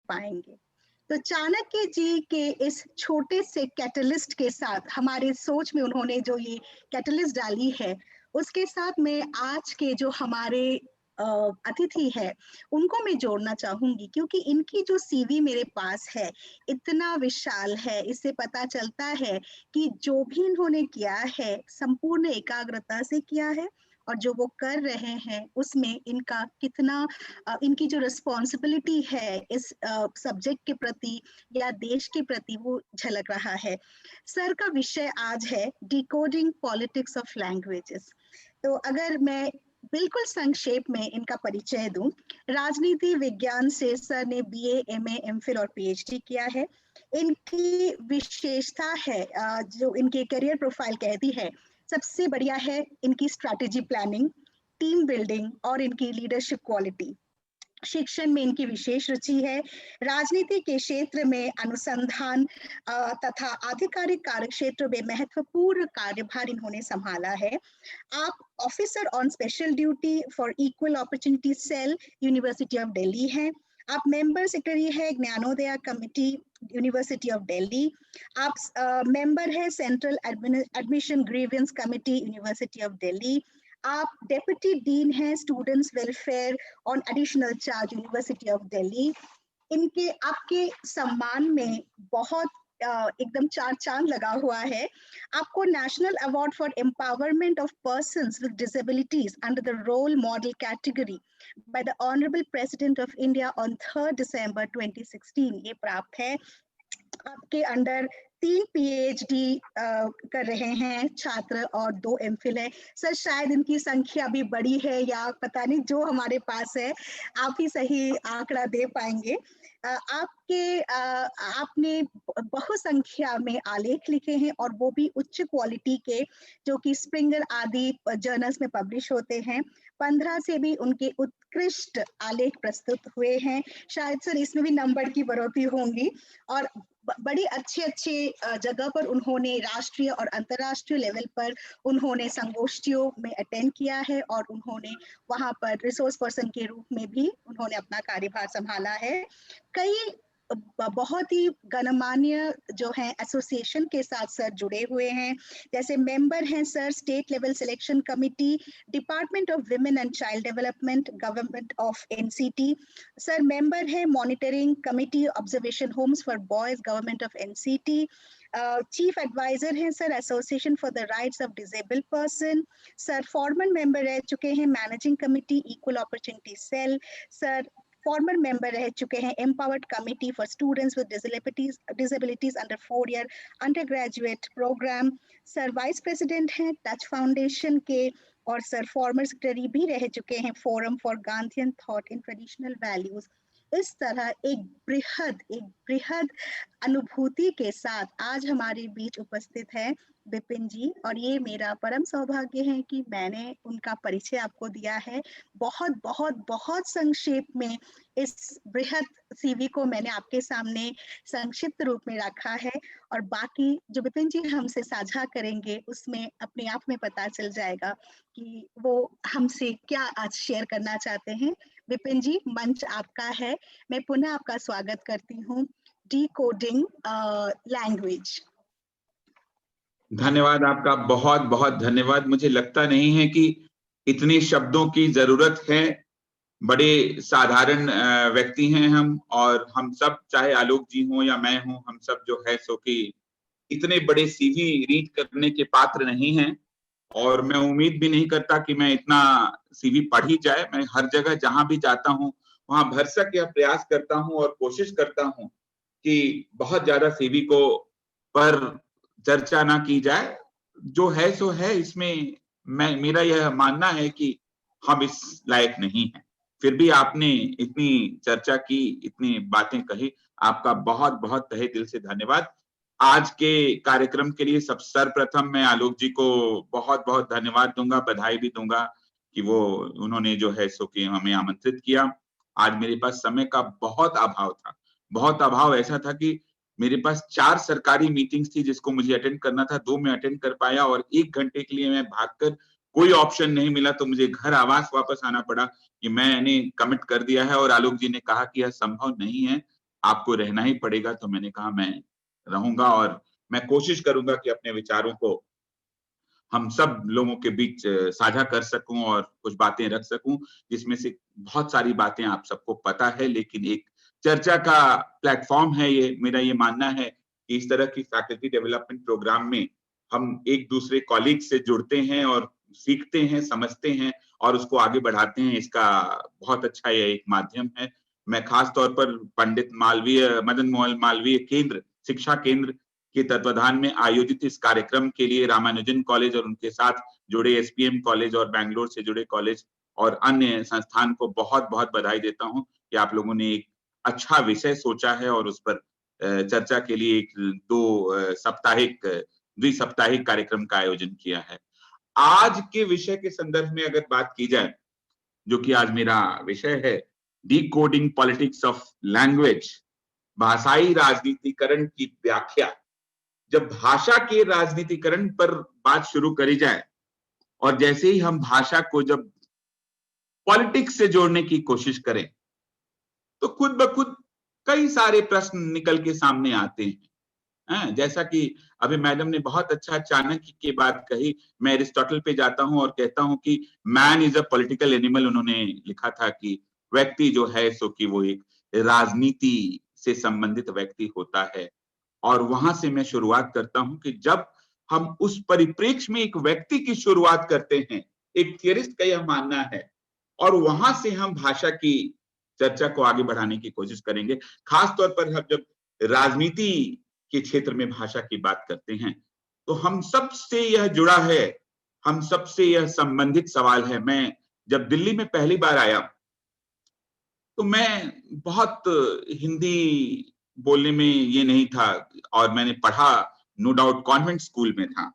पाएंगे। तो चाणक्य जी के इस छोटे से कैटलिस्ट के साथ हमारे सोच में उन्होंने जो ये कैटलिस्ट डाली है, उसके साथ में आज के जो हमारे अतिथि है उनको मैं जोड़ना चाहूंगी, क्योंकि इनकी जो सीवी मेरे पास है इतना विशाल है। इससे पता चलता है कि जो भी इन्होंने किया है संपूर्ण एकाग्रता से किया है, और जो वो कर रहे हैं उसमें इनका कितना इनकी जो रिस्पॉन्सिबिलिटी है इस सब्जेक्ट के प्रति या देश के प्रति वो झलक रहा है। सर का विषय आज है डिकोडिंग पॉलिटिक्स ऑफ लैंग्वेजेस। तो अगर मैं बिल्कुल संक्षेप में इनका परिचय दूं, राजनीति विज्ञान से सर ने बीए, एमए, एमफिल और पीएचडी किया है। इनकी विशेषता है जो इनके करियर प्रोफाइल कहती है, सबसे बढ़िया है इनकी स्ट्रैटेजी प्लानिंग, टीम बिल्डिंग और इनकी लीडरशिप क्वालिटी। शिक्षण में इनकी विशेष रुचि है। राजनीति के क्षेत्र में अनुसंधान तथा आधिकारिक कार्य क्षेत्र में महत्वपूर्ण कार्यभार इन्होंने संभाला है। आप officer on special duty for equal opportunity cell, university of Delhi हैं। आप मेंबर सेक्रेटरी है Gyanodaya committee, university of Delhi. आप मेंबर है central admission grievance committee, university of Delhi. आप डेप्यूटी डीन हैं students welfare on additional charge, university of Delhi. इनके आपके सम्मान में बहुत एकदम चार चांद लगा हुआ है। आपको national award for empowerment of persons with disabilities under the role model category by the honourable president of India on 3 दिसंबर 2016 ये प्राप्त है। आपके अंडर 3 पीएचडी कर रहे हैं छात्र और 2 एमफिल है। सर शायद इनकी संख्या भी बड़ी है या पता नहीं, जो हमारे पास है आप ही सही आंकड़ा दे पाएंगे। आपने बहुसंख्या में आलेख लिखे हैं और वो भी उच्च क्वालिटी के, जो कि स्प्रिंगर आदि जर्नल्स में पब्लिश होते हैं। 15 से भी उनके उत्कृष्ट आलेख प्रस्तुत हुए हैं। शायद सर इसमें भी नंबर की बढ़ोतरी होंगी। और बड़ी अच्छी जगह पर उन्होंने राष्ट्रीय और अंतर्राष्ट्रीय लेवल पर उन्होंने संगोष्ठियों में अटेंड किया है और उन्होंने वहां पर रिसोर्स पर्सन के रूप में भी उन्होंने अपना कार्यभार संभाला है। कई बहुत ही गणमान्य जो है एसोसिएशन के साथ सर जुड़े हुए हैं। जैसे मेंबर हैं sir state level selection committee, department of women and child development, government of NCT. Sir member है monitoring committee observation homes for boys, government of NCT. Chief advisor हैं sir association for the rights of disabled person. Sir former member रह चुके हैं managing committee equal opportunity cell. Sir former member रह चुके हैं empowered committee for students with disabilities under 4-year under graduate program. Sir vice president हैं touch foundation के, और sir former secretary भी रह चुके हैं forum for Gandhian thought in traditional values. इस तरह एक बृहद अनुभूति के साथ आज हमारे बीच उपस्थित है विपिन जी, और ये मेरा परम सौभाग्य है कि मैंने उनका परिचय आपको दिया है। बहुत बहुत बहुत संक्षेप में इस बृहद सीवी को मैंने आपके सामने संक्षिप्त रूप में रखा है, और बाकी जो विपिन जी हमसे साझा करेंगे उसमें अपने आप में पता चल जाएगा कि वो हमसे क्या आज शेयर करना चाहते हैं। विपिन जी, मंच आपका है। मैं पुनः आपका स्वागत करती हूँ डिकोडिंग लैंग्वेज। धन्यवाद आपका, बहुत बहुत धन्यवाद। मुझे लगता नहीं है कि इतने शब्दों की जरूरत है। बड़े साधारण व्यक्ति हैं हम, और हम सब, चाहे आलोक जी हो या मैं हूं, हम सब जो है सो कि इतने बड़े सीवी रीड करने के पात्र नहीं हैं। और मैं उम्मीद भी नहीं करता कि मैं इतना सीवी पढ़ ही जाए। मैं हर जगह जहां भी जाता हूं वहां भरसक यह प्रयास करता हूं और कोशिश करता हूं कि बहुत ज्यादा सीवी को पर चर्चा ना की जाए। जो है सो है, इसमें मेरा यह मानना है कि हम इस लायक नहीं हैं। फिर भी आपने इतनी चर्चा की, इतनी बातें कही, आपका बहुत बहुत तहे दिल से धन्यवाद। आज के कार्यक्रम के लिए सर्वप्रथम मैं आलोक जी को बहुत बहुत धन्यवाद दूंगा, बधाई भी दूंगा कि वो उन्होंने जो है सो कि हमें आमंत्रित किया। आज मेरे पास समय का बहुत अभाव था, बहुत अभाव ऐसा था कि मेरे पास 4 सरकारी मीटिंग्स थी जिसको मुझे अटेंड करना था, 2 मैं अटेंड कर पाया और 1 घंटे के लिए मैं भागकर, कोई ऑप्शन नहीं मिला तो मुझे घर आवास वापस आना पड़ा कि मैंने कमिट कर दिया है और आलोक जी ने कहा कि यह संभव नहीं है, आपको रहना ही पड़ेगा, तो मैंने कहा मैं रहूंगा और मैं कोशिश करूंगा कि अपने विचारों को हम सब लोगों के बीच साझा कर सकूं और कुछ बातें रख सकूं, जिसमें से बहुत सारी बातें आप सबको पता है, लेकिन एक चर्चा का प्लेटफॉर्म है ये। मेरा ये मानना है कि इस तरह की फैकल्टी डेवलपमेंट प्रोग्राम में हम एक दूसरे कॉलीग से जुड़ते हैं और सीखते हैं, समझते हैं और उसको आगे बढ़ाते हैं। इसका बहुत अच्छा ये एक माध्यम है। मैं खास तौर पर पंडित मदन मोहन मालवीय केंद्र, शिक्षा केंद्र के तत्वाधान में आयोजित इस कार्यक्रम के लिए रामानुजन कॉलेज और उनके साथ जुड़े एसपीएम कॉलेज और बैंगलोर से जुड़े कॉलेज और अन्य संस्थान को बहुत-बहुत बधाई देता हूं कि आप लोगों ने एक अच्छा विषय सोचा है और उस पर चर्चा के लिए एक द्विसाप्ताहिक कार्यक्रम का आयोजन किया है। आज के विषय के संदर्भ में अगर बात की जाए, जो कि आज मेरा विषय है, डिकोडिंग पॉलिटिक्स ऑफ लैंग्वेज, भाषाई राजनीतिकरण की व्याख्या। जब भाषा के राजनीतिकरण पर बात शुरू करी जाए और जैसे ही हम भाषा को जब पॉलिटिक्स से जोड़ने की कोशिश करें, तो खुद ब खुद कई सारे प्रश्न निकल के सामने आते हैं। जैसा कि अभी मैडम ने बहुत अच्छा चाणक्य की बात कही, मैं एरिस्टोटल पे जाता हूं और कहता हूं कि man is a political animal. उन्होंने लिखा था कि व्यक्ति जो है सो कि वो एक राजनीति से संबंधित व्यक्ति होता है। और वहां से मैं शुरुआत करता हूं कि जब हम उस परिप्रेक्ष्य में एक व्यक्ति की शुरुआत करते हैं, एक थियरिस्ट का यह मानना है, और वहां से हम भाषा की चर्चा को आगे बढ़ाने की कोशिश करेंगे। खास तौर पर हम जब राजनीति के क्षेत्र में भाषा की बात करते हैं, तो हम सबसे यह जुड़ा है, हम सबसे यह संबंधित सवाल है। मैं जब दिल्ली में पहली बार आया, तो मैं बहुत हिंदी बोलने में ये नहीं था और मैंने पढ़ा नो डाउट कॉन्वेंट स्कूल में था।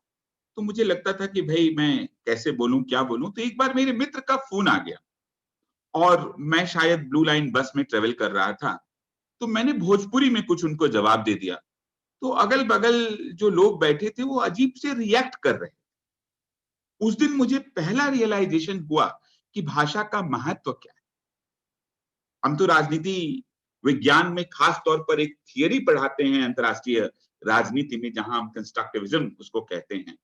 तो मुझे लगता था कि भाई मैं कैसे बोलूं, क्या बोलूं। तो एक बार मेरे मित्र का फोन आ गया और मैं शायद ब्लू लाइन बस में ट्रेवल कर रहा था, तो मैंने भोजपुरी में कुछ उनको जवाब दे दिया। तो अगल बगल जो लोग बैठे थे वो अजीब से रिएक्ट कर रहे। उस दिन मुझे पहला रियलाइजेशन हुआ कि भाषा का महत्व क्या है। हम तो राजनीति विज्ञान में खास तौर पर एक थियरी पढ़ाते हैं अंतरराष्ट्रीय राजनीति में, जहां हम कंस्ट्रक्टिविज्म उसको कहते हैं।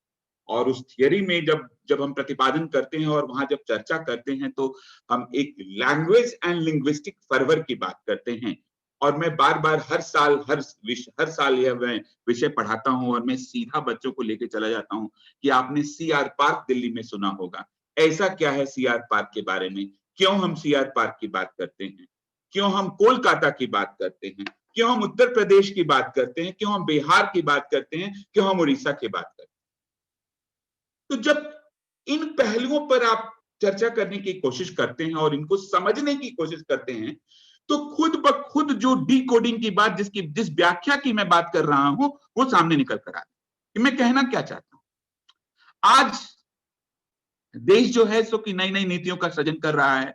और उस थियरी में जब जब हम प्रतिपादन करते हैं और वहां जब चर्चा करते हैं, तो हम एक लैंग्वेज एंड लिंग्विस्टिक फर्वर की बात करते हैं। और मैं बार बार हर साल यह मैं विषय पढ़ाता हूं और मैं सीधा बच्चों को लेके चला जाता हूं कि आपने सीआर पार्क दिल्ली में सुना होगा। ऐसा क्या है सीआर पार्क के बारे में, क्यों हम सीआर पार्क की बात करते हैं, क्यों हम कोलकाता की बात करते हैं, क्यों हम उत्तर प्रदेश की बात करते हैं, क्यों हम बिहार की बात करते हैं, क्यों हम उड़ीसा की बात करते हैं। तो जब इन पहलुओं पर आप चर्चा करने की कोशिश करते हैं और इनको समझने की कोशिश करते हैं, तो खुद ब खुद जो डिकोडिंग की बात, जिस व्याख्या की मैं बात कर रहा हूं, वो सामने निकल कर आती है कि मैं कहना क्या चाहता हूं। आज देश जो है सो कि नई नई नीतियों का सृजन कर रहा है,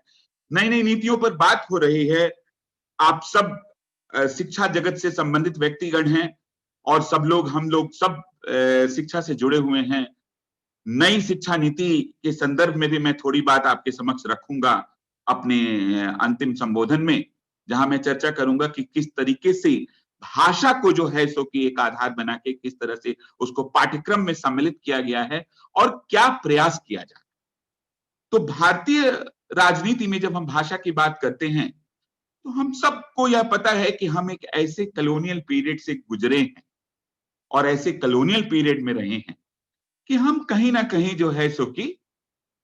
नई नई नीतियों पर बात हो रही है। आप सब शिक्षा जगत से संबंधित व्यक्तिगण हैं और सब लोग, हम लोग सब शिक्षा से जुड़े हुए हैं। नई शिक्षा नीति के संदर्भ में भी मैं थोड़ी बात आपके समक्ष रखूंगा अपने अंतिम संबोधन में, जहां मैं चर्चा करूंगा कि किस तरीके से भाषा को जो है सो कि एक आधार बना के किस तरह से उसको पाठ्यक्रम में सम्मिलित किया गया है और क्या प्रयास किया जाए। तो भारतीय राजनीति में जब हम भाषा की बात करते हैं, तो हम सबको यह पता है कि हम एक ऐसे कॉलोनियल पीरियड से गुजरे हैं और ऐसे कॉलोनियल पीरियड में रहे हैं कि हम कहीं ना कहीं जो है सो कि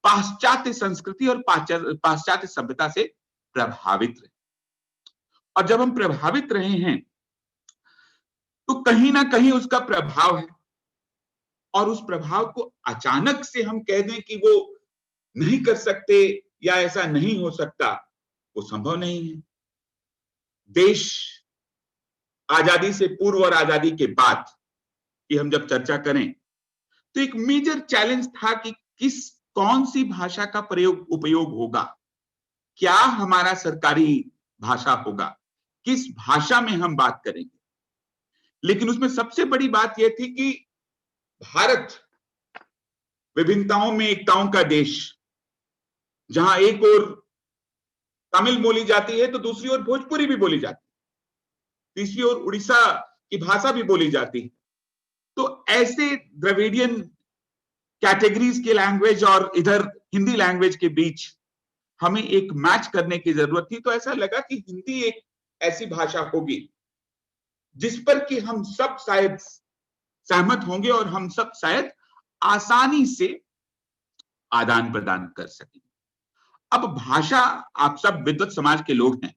पाश्चात्य संस्कृति और पाश्चात्य सभ्यता से प्रभावित रहे। और जब हम प्रभावित रहे हैं, तो कहीं ना कहीं उसका प्रभाव है और उस प्रभाव को अचानक से हम कह दें कि वो नहीं कर सकते या ऐसा नहीं हो सकता, वो संभव नहीं है। देश आजादी से पूर्व और आजादी के बाद की हम जब चर्चा करें, तो एक मेजर चैलेंज था कि कौन सी भाषा का उपयोग होगा, क्या हमारा सरकारी भाषा होगा, किस भाषा में हम बात करेंगे। लेकिन उसमें सबसे बड़ी बात यह थी कि भारत विभिन्नताओं में एकताओं का देश, जहां एक ओर तमिल बोली जाती है तो दूसरी ओर भोजपुरी भी बोली जाती है। तीसरी ओर उड़ीसा की भाषा भी बोली जाती है। तो ऐसे द्रविडियन कैटेगरीज के लैंग्वेज और इधर हिंदी लैंग्वेज के बीच हमें एक मैच करने की जरूरत थी। तो ऐसा लगा कि हिंदी एक ऐसी भाषा होगी जिस पर कि हम सब शायद सहमत होंगे और हम सब शायद आसानी से आदान प्रदान कर सकेंगे। अब भाषा, आप सब विद्वत समाज के लोग हैं,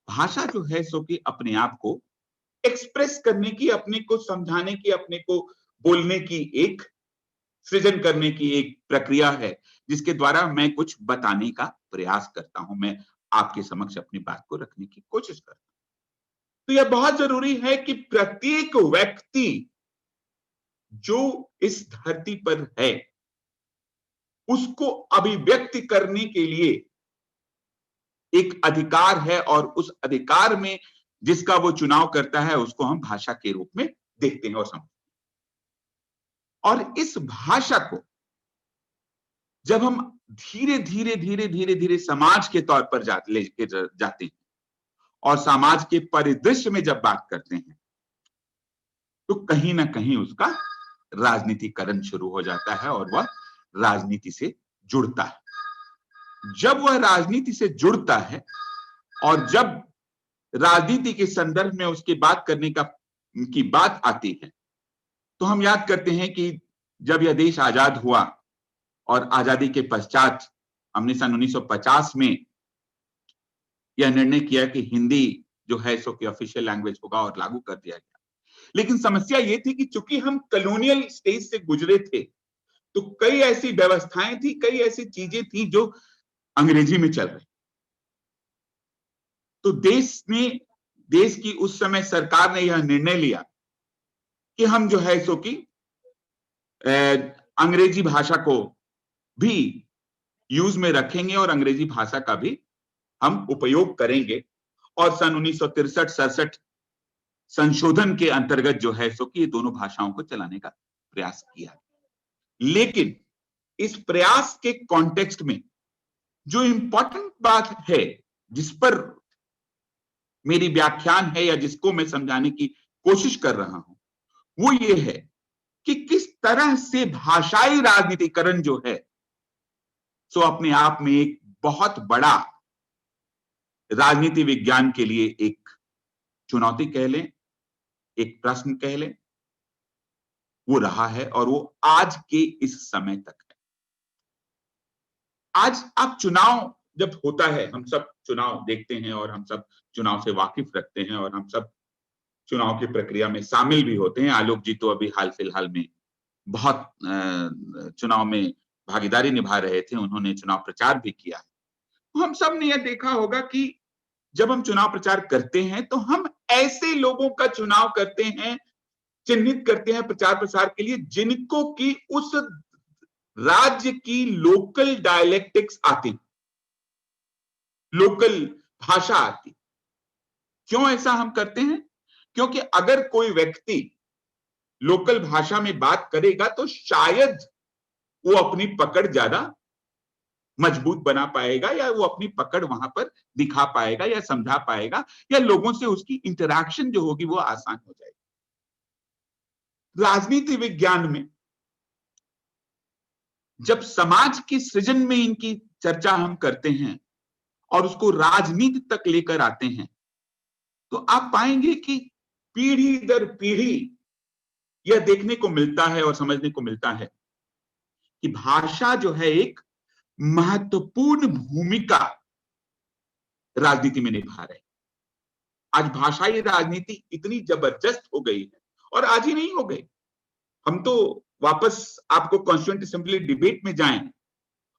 भाषा जो है सो कि अपने आप को एक्सप्रेस करने की, अपने को समझाने की, अपने को बोलने की, एक सृजन करने की एक प्रक्रिया है जिसके द्वारा मैं कुछ बताने का प्रयास करता हूं, मैं आपके समक्ष अपनी बात को रखने की कोशिश करता हूं। तो यह बहुत जरूरी है कि प्रत्येक व्यक्ति जो इस धरती पर है उसको अभिव्यक्ति करने के लिए एक अधिकार है, और उस अधिकार में जिसका वो चुनाव करता है उसको हम भाषा के रूप में देखते हैं और समझते हैं। और इस भाषा को जब हम धीरे धीरे धीरे धीरे धीरे समाज के तौर पर लेके जाते हैं और समाज के परिदृश्य में जब बात करते हैं तो कहीं ना कहीं उसका राजनीतिकरण शुरू हो जाता है और वह राजनीति से जुड़ता है। जब वह राजनीति से जुड़ता है और जब राजनीति के संदर्भ में उसकी बात करने की बात आती है तो हम याद करते हैं कि जब यह देश आजाद हुआ और आजादी के पश्चात हमने सन 1950 में यह निर्णय किया कि हिंदी जो है सो कि ऑफिशियल लैंग्वेज होगा और लागू कर दिया गया। लेकिन समस्या ये थी कि चूंकि हम कॉलोनियल स्टेज से गुजरे थे तो कई ऐसी व्यवस्थाएं थी, कई ऐसी चीजें थी जो अंग्रेजी में चल रही। तो देश की उस समय सरकार ने यह निर्णय लिया कि हम जो है सो कि अंग्रेजी भाषा को भी यूज में रखेंगे और अंग्रेजी भाषा का भी हम उपयोग करेंगे। और सन 1963-67 संशोधन के अंतर्गत जो है सो कि ये दोनों भाषाओं को चलाने का प्रयास किया। लेकिन इस प्रयास के कॉन्टेक्स्ट में जो इंपॉर्टेंट बात है जिस पर मेरी व्याख्यान है या जिसको मैं समझाने की कोशिश कर रहा हूं वो ये है कि किस तरह से भाषाई राजनीतिकरण जो है सो अपने आप में एक बहुत बड़ा राजनीति विज्ञान के लिए एक चुनौती कह लें, एक प्रश्न कह लें, वो रहा है और वो आज के इस समय तक है। आज आप चुनाव जब होता है, हम सब चुनाव देखते हैं और हम सब चुनाव से वाकिफ रखते हैं और हम सब चुनाव की प्रक्रिया में शामिल भी होते हैं। आलोक जी तो अभी हाल फिलहाल में बहुत चुनाव में भागीदारी निभा रहे थे, उन्होंने चुनाव प्रचार भी किया है। हम सब ने यह देखा होगा कि जब हम चुनाव प्रचार करते हैं तो हम ऐसे लोगों का चुनाव करते हैं, चिन्हित करते हैं प्रचार प्रसार के लिए जिनको की उस राज्य की लोकल डायलेक्टिक्स आती, लोकल भाषा आती। क्यों ऐसा हम करते हैं? क्योंकि अगर कोई व्यक्ति लोकल भाषा में बात करेगा तो शायद वो अपनी पकड़ ज्यादा मजबूत बना पाएगा या वो अपनी पकड़ वहां पर दिखा पाएगा या समझा पाएगा या लोगों से उसकी इंटरैक्शन जो होगी वो आसान हो जाएगी। राजनीति विज्ञान में जब समाज के सृजन में इनकी चर्चा हम करते हैं और उसको राजनीति तक लेकर आते हैं तो आप पाएंगे कि पीढ़ी दर पीढ़ी यह देखने को मिलता है और समझने को मिलता है कि भाषा जो है एक महत्वपूर्ण भूमिका राजनीति में निभा रहे। आज भाषाई राजनीति इतनी जबरदस्त हो गई है और आज ही नहीं हो गई। हम तो वापस आपको कॉन्स्टिट्यूएंट असेंबली डिबेट में जाएं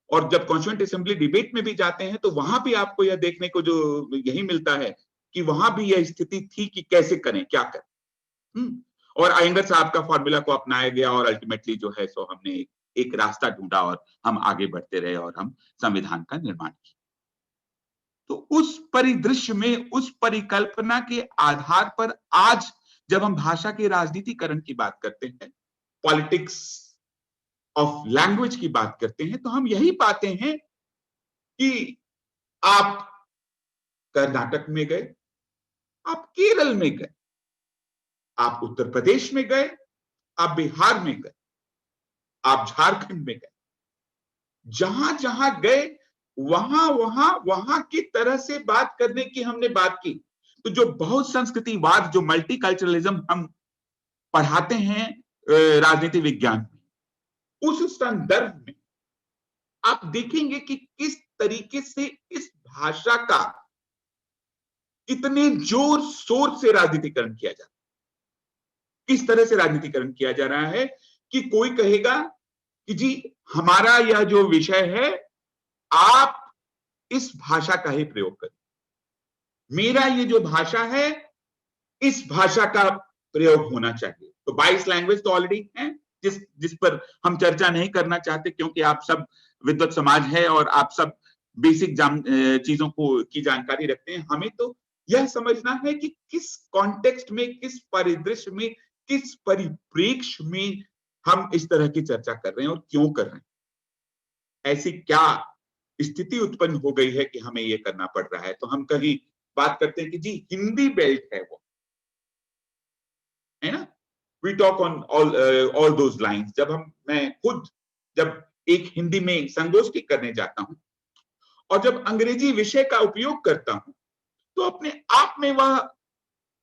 और जब कॉन्स्टिट्यूएंट असेंबली डिबेट में भी जाते हैं तो वहां भी आपको यह देखने को जो यही मिलता है कि वहां भी यह स्थिति थी कि कैसे करें, क्या करें। और अयंगर साहब का फॉर्मूला को अपनाया गया और अल्टीमेटली जो है सो हमने एक रास्ता ढूंढा और हम आगे बढ़ते रहे और हम संविधान का निर्माण किया। तो उस परिदृश्य में, उस परिकल्पना के आधार पर आज जब हम भाषा के राजनीतिकरण की बात करते हैं, पॉलिटिक्स ऑफ लैंग्वेज की बात करते हैं, तो हम यही पाते हैं कि आप कर्नाटक में गए, आप केरल में गए, आप उत्तर प्रदेश में गए, आप बिहार में गए, आप झारखंड में गए, जहां जहां गए वहां की तरह से बात करने की हमने बात की। तो जो बहुसंस्कृतिवाद, जो मल्टीकल्चरलिज्म हम पढ़ाते हैं राजनीति विज्ञान में, उस संदर्भ में आप देखेंगे कि किस तरीके से इस भाषा का कितने जोर शोर से राजनीतिकरण किया जा रहा है। किस तरह से राजनीतिकरण किया जा रहा है कि कोई कहेगा कि जी हमारा यह जो विषय है, आप इस भाषा का ही प्रयोग करें, मेरा ये जो भाषा है इस भाषा का प्रयोग होना चाहिए। तो 22 लैंग्वेज तो ऑलरेडी है, जिस पर हम चर्चा नहीं करना चाहते, क्योंकि आप सब विद्वत समाज है और आप सब बेसिक चीजों को की जानकारी रखते हैं। हमें तो यह समझना है कि किस कॉन्टेक्स्ट में, किस परिदृश्य में, किस परिप्रेक्ष्य में हम इस तरह की चर्चा कर रहे हैं और क्यों कर रहे हैं। ऐसी क्या स्थिति उत्पन्न हो गई है कि हमें यह करना पड़ रहा है। तो हम कहीं बात करते हैं कि जी हिंदी बेल्ट है वो, है ना, we talk on all those lines. मैं खुद जब एक हिंदी में संगोष्ठी करने जाता हूं और जब अंग्रेजी विषय का उपयोग करता हूं, तो अपने आप में वह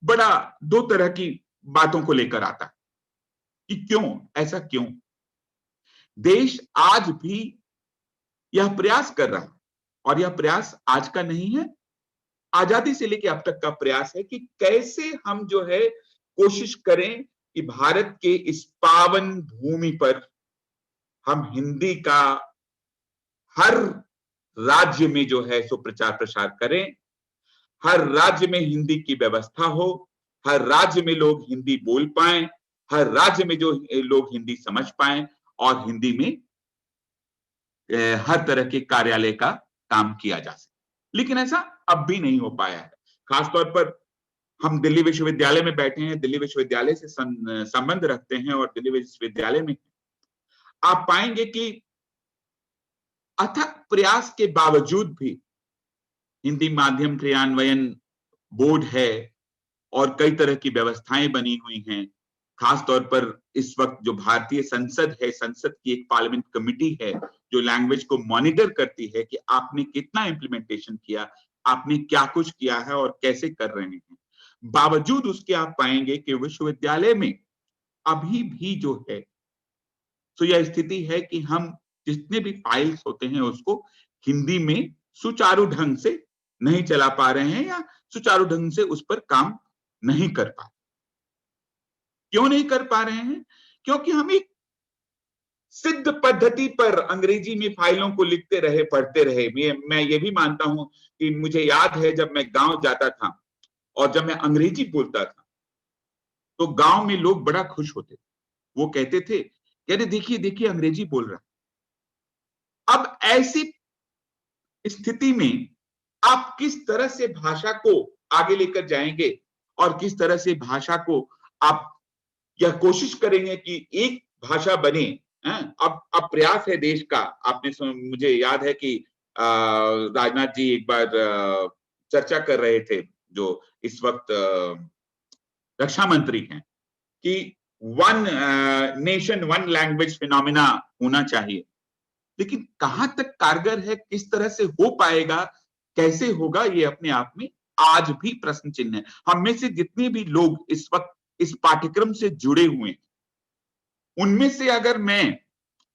बड़ा दो तरह की बातों को लेकर आता है कि क्यों, ऐसा क्यों। देश आज भी यह प्रयास कर रहा है, और यह प्रयास आज का नहीं है, आजादी से लेकर अब तक का प्रयास है कि कैसे हम जो है कोशिश करें कि भारत के इस पावन भूमि पर हम हिंदी का हर राज्य में जो है सो प्रचार प्रसार करें, हर राज्य में हिंदी की व्यवस्था हो, हर राज्य में लोग हिंदी बोल पाएं, हर राज्य में जो लोग हिंदी समझ पाएं और हिंदी में हर तरह के कार्यालय का काम किया जा सके। लेकिन ऐसा अब भी नहीं हो पाया है। खासतौर पर हम दिल्ली विश्वविद्यालय में बैठे हैं, दिल्ली विश्वविद्यालय से संबंध रखते हैं, और दिल्ली विश्वविद्यालय में आप पाएंगे कि अथक प्रयास के बावजूद भी हिंदी माध्यम क्रियान्वयन बोर्ड है और कई तरह की व्यवस्थाएं बनी हुई हैं। खासतौर पर इस वक्त जो भारतीय संसद है, संसद की एक पार्लियामेंट कमेटी है जो लैंग्वेज को मॉनिटर करती है कि आपने कितना इंप्लीमेंटेशन किया, आपने क्या कुछ किया है और कैसे कर रहे हैं। बावजूद उसके आप पाएंगे कि विश्वविद्यालय में अभी भी जो है तो यह स्थिति है कि हम जितने भी फाइल्स होते हैं उसको हिंदी में सुचारू ढंग से नहीं चला पा रहे हैं या सुचारू ढंग से उस पर काम नहीं कर पा रहे। क्यों नहीं कर पा रहे हैं? क्योंकि हम एक सिद्ध पद्धति पर अंग्रेजी में फाइलों को लिखते रहे, पढ़ते रहे। मैं ये भी मानता हूं कि मुझे याद है जब मैं गांव जाता था और जब मैं अंग्रेजी बोलता था तो गांव में लोग बड़ा खुश होते थे। वो कहते थे कि अरे देखिए देखिए अंग्रेजी बोल रहा है। अब ऐसी स्थिति में आप किस तरह से भाषा को आगे लेकर जाएंगे और किस तरह से भाषा को आप यह कोशिश करेंगे कि एक भाषा बने। अब प्रयास है देश का। मुझे याद है कि राजनाथ जी एक बार चर्चा कर रहे थे, जो इस वक्त रक्षा मंत्री हैं, कि one nation one language phenomena होना चाहिए। लेकिन कहां तक कारगर है, किस तरह से हो पाएगा, कैसे होगा, ये अपने आप में आज भी प्रश्न चिन्ह है। हम में से जितने भी लोग इस वक्त इस पाठ्यक्रम से जुड़े हुए हैं, उनमें से अगर मैं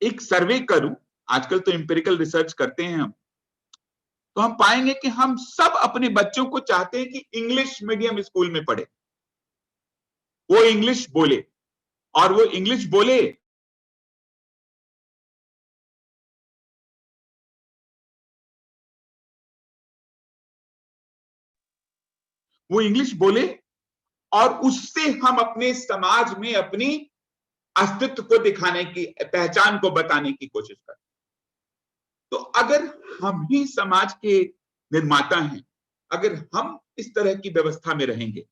एक सर्वे करूं, आजकल तो एम्पिरिकल रिसर्च करते हैं हम, तो हम पाएंगे कि हम सब अपने बच्चों को चाहते हैं कि इंग्लिश मीडियम स्कूल में पढ़े, वो इंग्लिश बोले, और वो इंग्लिश बोले और उससे हम अपने समाज में अपनी अस्तित्व को दिखाने की, पहचान को बताने की कोशिश करते। तो अगर हम ही समाज के निर्माता हैं, अगर हम इस तरह की व्यवस्था में रहेंगे,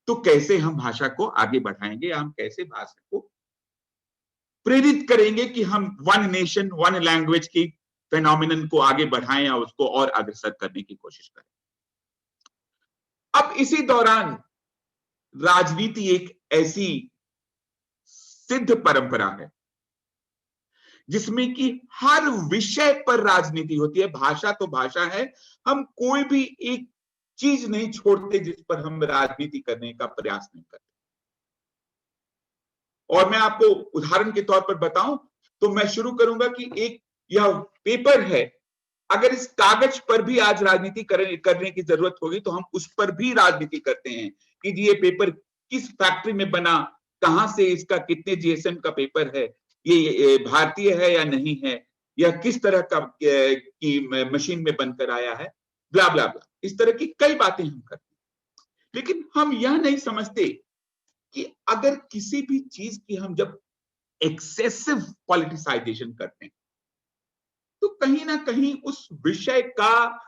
तो कैसे हम भाषा को आगे बढ़ाएंगे, हम कैसे भाषा को प्रेरित करेंगे कि हम वन नेशन वन लैंग्वेज की फेनोमिनन को आगे बढ़ाएं या उसको और अग्रसर करने की कोशिश करें। अब इसी दौरान राजनीति एक ऐसी सिद्ध परंपरा है जिसमें कि हर विषय पर राजनीति होती है। भाषा तो भाषा है, हम कोई भी एक चीज नहीं छोड़ते जिस पर हम राजनीति करने का प्रयास नहीं करते। और मैं आपको उदाहरण के तौर पर बताऊं तो मैं शुरू करूंगा कि एक यह पेपर है, अगर इस कागज पर भी आज राजनीति करने की जरूरत होगी तो हम उस पर भी राजनीति करते हैं कि जी ये पेपर किस फैक्ट्री में बना, कहां से इसका कितने जीएसएम का पेपर है, ये भारतीय है या नहीं है, या किस तरह का की मशीन में बनकर आया है, ब्ला ब्ला ब्ला। इस तरह की कई बातें हम करते हैं, लेकिन हम यह नहीं समझते कि अगर किसी भी चीज की हम जब एक्सेसिव पॉलिटिसाइजेशन करते हैं तो कहीं ना कहीं उस विषय का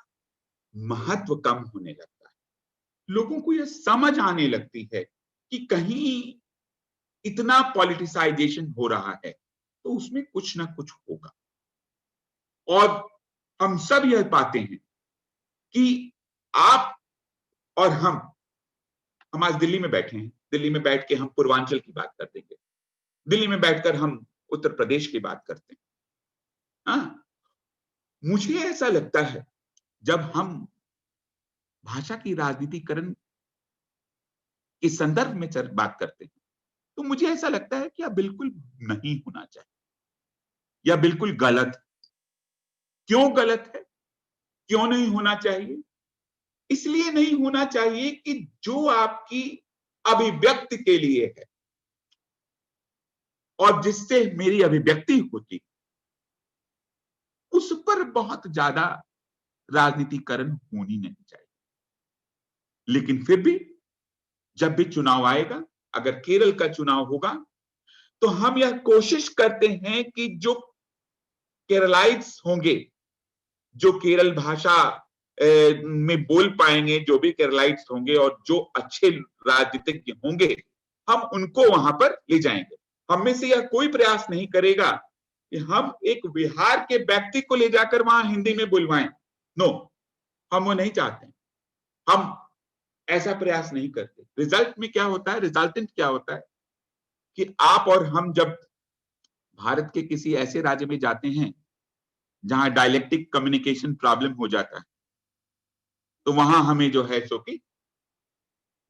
महत्व कम होने लगता है। लोगों को यह समझ आने लगती है कि कहीं इतना पॉलिटिसाइजेशन हो रहा है तो उसमें कुछ ना कुछ होगा। और हम सब यह पाते हैं कि आप और हम आज दिल्ली में बैठे हैं, दिल्ली में बैठ के हम पूर्वांचल की बात कर देंगे, दिल्ली में बैठकर हम उत्तर प्रदेश की बात करते हैं। हाँ, मुझे ऐसा लगता है जब हम भाषा की राजनीतिकरण के संदर्भ में बात करते हैं तो मुझे ऐसा लगता है कि यह बिल्कुल नहीं होना चाहिए, यह बिल्कुल गलत है। क्यों गलत है, क्यों नहीं होना चाहिए? इसलिए नहीं होना चाहिए कि जो आपकी अभिव्यक्ति के लिए है और जिससे मेरी अभिव्यक्ति होती उस पर बहुत ज्यादा राजनीतिकरण होनी नहीं चाहिए। लेकिन फिर भी जब भी चुनाव आएगा, अगर केरल का चुनाव होगा तो हम यह कोशिश करते हैं कि जो केरलाइट्स होंगे, जो केरल भाषा में बोल पाएंगे, जो भी केरलाइट्स होंगे और जो अच्छे राजनीतिज्ञ होंगे, हम उनको वहां पर ले जाएंगे। हम में से यह कोई प्रयास नहीं करेगा कि हम एक बिहार के व्यक्ति को ले जाकर वहां हिंदी में बुलवाएं। नो, हम वो नहीं चाहते। हम ऐसा प्रयास नहीं करते। रिजल्ट में क्या होता है, रिजल्टेंट क्या होता है कि आप और हम जब भारत के किसी ऐसे राज्य में जाते हैं जहां डायलेक्टिक कम्युनिकेशन प्रॉब्लम हो जाता है तो वहां हमें जो है सो कि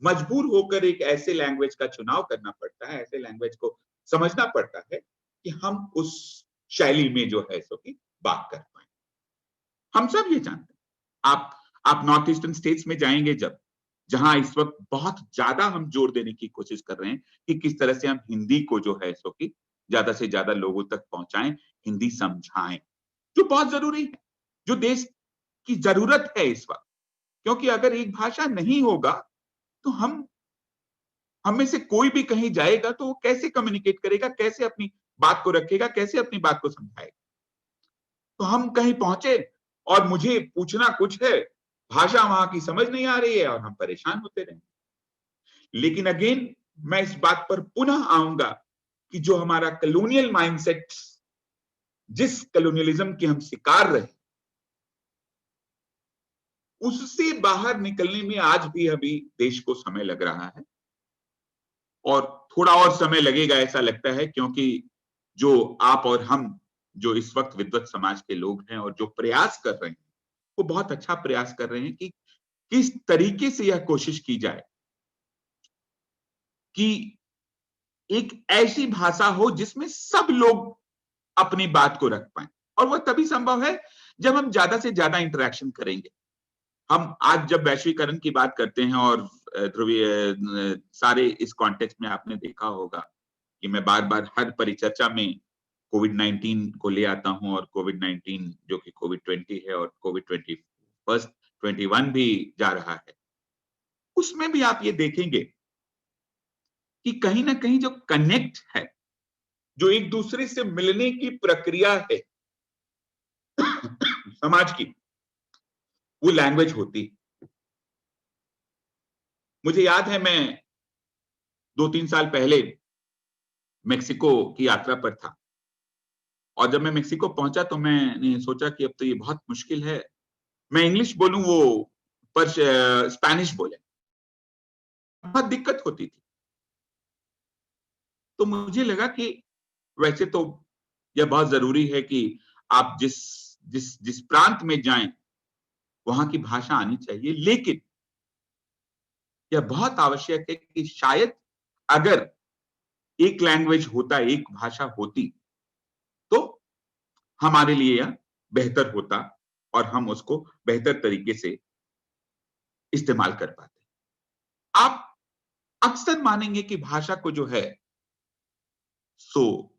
मजबूर होकर एक ऐसे लैंग्वेज का चुनाव करना पड़ता है, ऐसे लैंग्वेज को समझना पड़ता है कि हम उस शैली में जो है सो कि बात कर पाए। हम सब ये जानते हैं। आप नॉर्थ ईस्टर्न स्टेट्स में जाएंगे जब, जहां इस वक्त बहुत ज्यादा हम जोर देने की कोशिश कर रहे हैं कि किस तरह से हम हिंदी को जो है सो कि ज्यादा से ज्यादा लोगों तक पहुंचाएं, हिंदी समझाएं, जो बहुत जरूरी है, जो देश की जरूरत है इस वक्त। क्योंकि अगर एक भाषा नहीं होगा तो हम में से कोई भी कहीं जाएगा तो वो कैसे कम्युनिकेट करेगा, कैसे अपनी बात को रखेगा, कैसे अपनी बात को समझाएगा। तो हम कहीं पहुंचे और मुझे पूछना कुछ है, भाषा वहां की समझ नहीं आ रही है और हम परेशान होते रहे। लेकिन अगेन मैं इस बात पर पुनः आऊंगा कि जो हमारा कॉलोनियल माइंडसेट, जिस कॉलोनियलिज्म के हम शिकार रहे, उससे बाहर निकलने में आज भी अभी देश को समय लग रहा है और थोड़ा और समय लगेगा ऐसा लगता है, क्योंकि जो आप और हम जो इस वक्त विद्वत समाज के लोग हैं और जो प्रयास कर रहे हैं वो बहुत अच्छा प्रयास कर रहे हैं कि किस तरीके से यह कोशिश की जाए कि एक ऐसी भाषा हो जिसमें सब लोग अपनी बात को रख पाए। और वह तभी संभव है जब हम ज्यादा से ज्यादा इंटरेक्शन करेंगे। हम आज जब वैश्वीकरण की बात करते हैं और ध्रुवीय सारे इस कॉन्टेक्स्ट में आपने देखा होगा कि मैं बार बार हर परिचर्चा में कोविड-19 को ले आता हूं, और कोविड-19 जो कि कोविड-20 है और कोविड-21 भी जा रहा है, उसमें भी आप ये देखेंगे कि कहीं ना कहीं जो कनेक्ट है, जो एक दूसरे से मिलने की प्रक्रिया है समाज की, वो लैंग्वेज होती। मुझे याद है मैं 2-3 साल पहले मेक्सिको की यात्रा पर था और जब मैं मेक्सिको पहुंचा तो मैंने सोचा कि अब तो ये बहुत मुश्किल है, मैं इंग्लिश बोलूं वो पर स्पेनिश बोले, बहुत दिक्कत होती थी। तो मुझे लगा कि वैसे तो यह बहुत जरूरी है कि आप जिस जिस जिस प्रांत में जाएं वहां की भाषा आनी चाहिए, लेकिन यह बहुत आवश्यक है कि शायद अगर एक लैंग्वेज होता, एक भाषा होती, तो हमारे लिए यह बेहतर होता और हम उसको बेहतर तरीके से इस्तेमाल कर पाते। आप अक्सर मानेंगे कि भाषा को जो है सो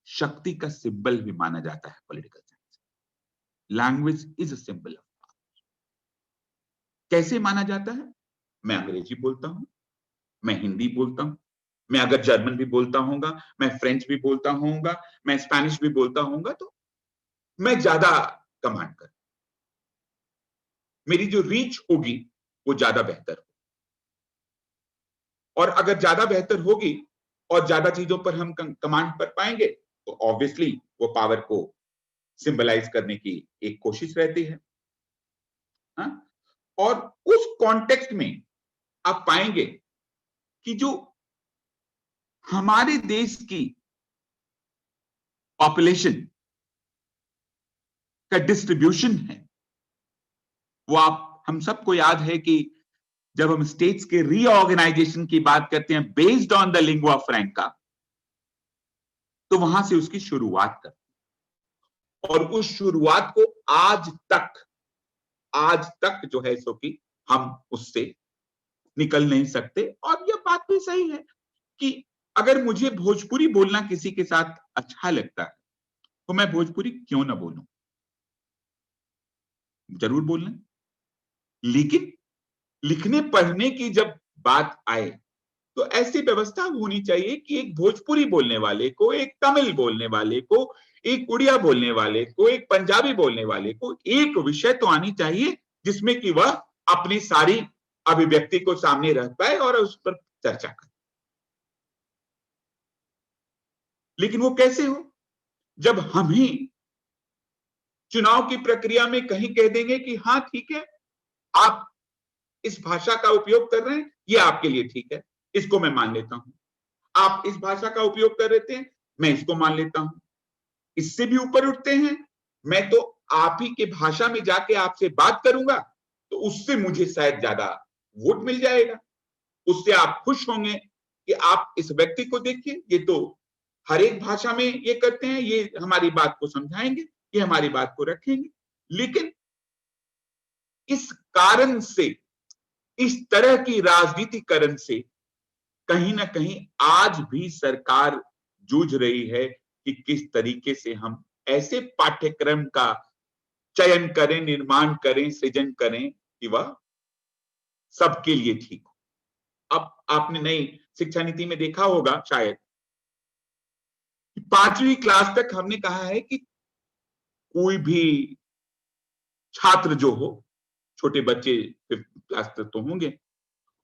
शक्ति का सिंबल भी माना जाता है political science. Language is a symbol of power. कैसे माना जाता है? मैं अंग्रेजी बोलता हूं, मैं हिंदी बोलता हूं, मैं अगर जर्मन भी बोलता होऊंगा, मैं फ्रेंच भी बोलता होऊंगा, मैं स्पेनिश भी बोलता होऊंगा, तो मैं ज्यादा कमांड कर, मेरी जो रीच होगी वो ज्यादा बेहतर, और अगर ज्यादा बेहतर होगी और ज्यादा चीजों पर हम कमांड कर पाएंगे तो ऑब्वियसली वो पावर को सिंबलाइज करने की एक कोशिश रहती है। हा? और उस कॉन्टेक्स्ट में आप पाएंगे कि जो हमारे देश की पॉपुलेशन का डिस्ट्रीब्यूशन है, वो आप हम सबको याद है कि जब हम स्टेट्स के रीऑर्गेनाइजेशन की बात करते हैं बेस्ड ऑन द लिंगुआ फ्रैंका, तो वहां से उसकी शुरुआत करते हैं। और उस शुरुआत को आज तक जो है सो कि हम उससे निकल नहीं सकते। और यह बात भी सही है कि अगर मुझे भोजपुरी बोलना किसी के साथ अच्छा लगता है तो मैं भोजपुरी क्यों ना बोलूं, जरूर बोलना। लेकिन लिखने पढ़ने की जब बात आए तो ऐसी व्यवस्था होनी चाहिए कि एक भोजपुरी बोलने वाले को, एक तमिल बोलने वाले को, एक उड़िया बोलने वाले को, एक पंजाबी बोलने वाले को एक विषय तो आनी चाहिए जिसमें कि वह अपनी सारी अभिव्यक्ति को सामने रख पाए और उस पर चर्चा करे। लेकिन वो कैसे हो जब हम ही चुनाव की प्रक्रिया में कहीं कह देंगे कि हाँ ठीक है, आप इस भाषा का उपयोग कर रहे हैं, ये आपके लिए ठीक है, इसको मैं मान लेता हूं। आप इस भाषा का उपयोग कर रहे थे, मैं इसको मान लेता हूं। इससे भी ऊपर उठते हैं, मैं तो आप ही के भाषा में जाके आपसे बात करूंगा तो उससे मुझे शायद ज्यादा वोट मिल जाएगा, उससे आप खुश होंगे कि आप इस व्यक्ति को देखिए, ये तो हर एक भाषा में ये करते हैं, ये हमारी बात को समझाएंगे, ये हमारी बात को रखेंगे। लेकिन इस कारण से, इस तरह की राजनीतिकरण से कहीं ना कहीं आज भी सरकार जूझ रही है कि किस तरीके से हम ऐसे पाठ्यक्रम का चयन करें, निर्माण करें, सृजन करें कि वह सबके लिए ठीक हो। अब आपने नई शिक्षा नीति में देखा होगा शायद, 5वीं क्लास तक हमने कहा है कि कोई भी छात्र जो हो, छोटे बच्चे 5th क्लास तक तो होंगे,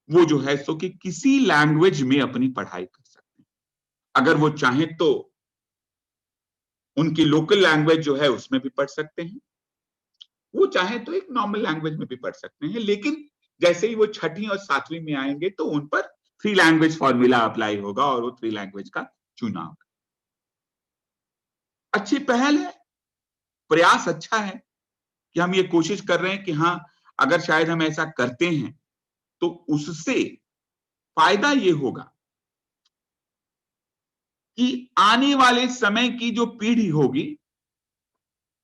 वो जो है सो कि किसी लैंग्वेज में अपनी पढ़ाई कर सकते हैं। अगर वो चाहें तो उनकी लोकल लैंग्वेज जो है उसमें भी पढ़ सकते हैं, वो चाहें तो एक नॉर्मल लैंग्वेज में भी पढ़ सकते हैं। लेकिन जैसे ही वो 6वीं और 7वीं में आएंगे तो उन पर 3 लैंग्वेज फॉर्मूला अप्लाई होगा और वो 3 लैंग्वेज का चुनाव। अच्छी पहल है, प्रयास अच्छा है कि हम ये कोशिश कर रहे हैं कि हाँ, अगर शायद हम ऐसा करते हैं तो उससे फायदा ये होगा कि आने वाले समय की जो पीढ़ी होगी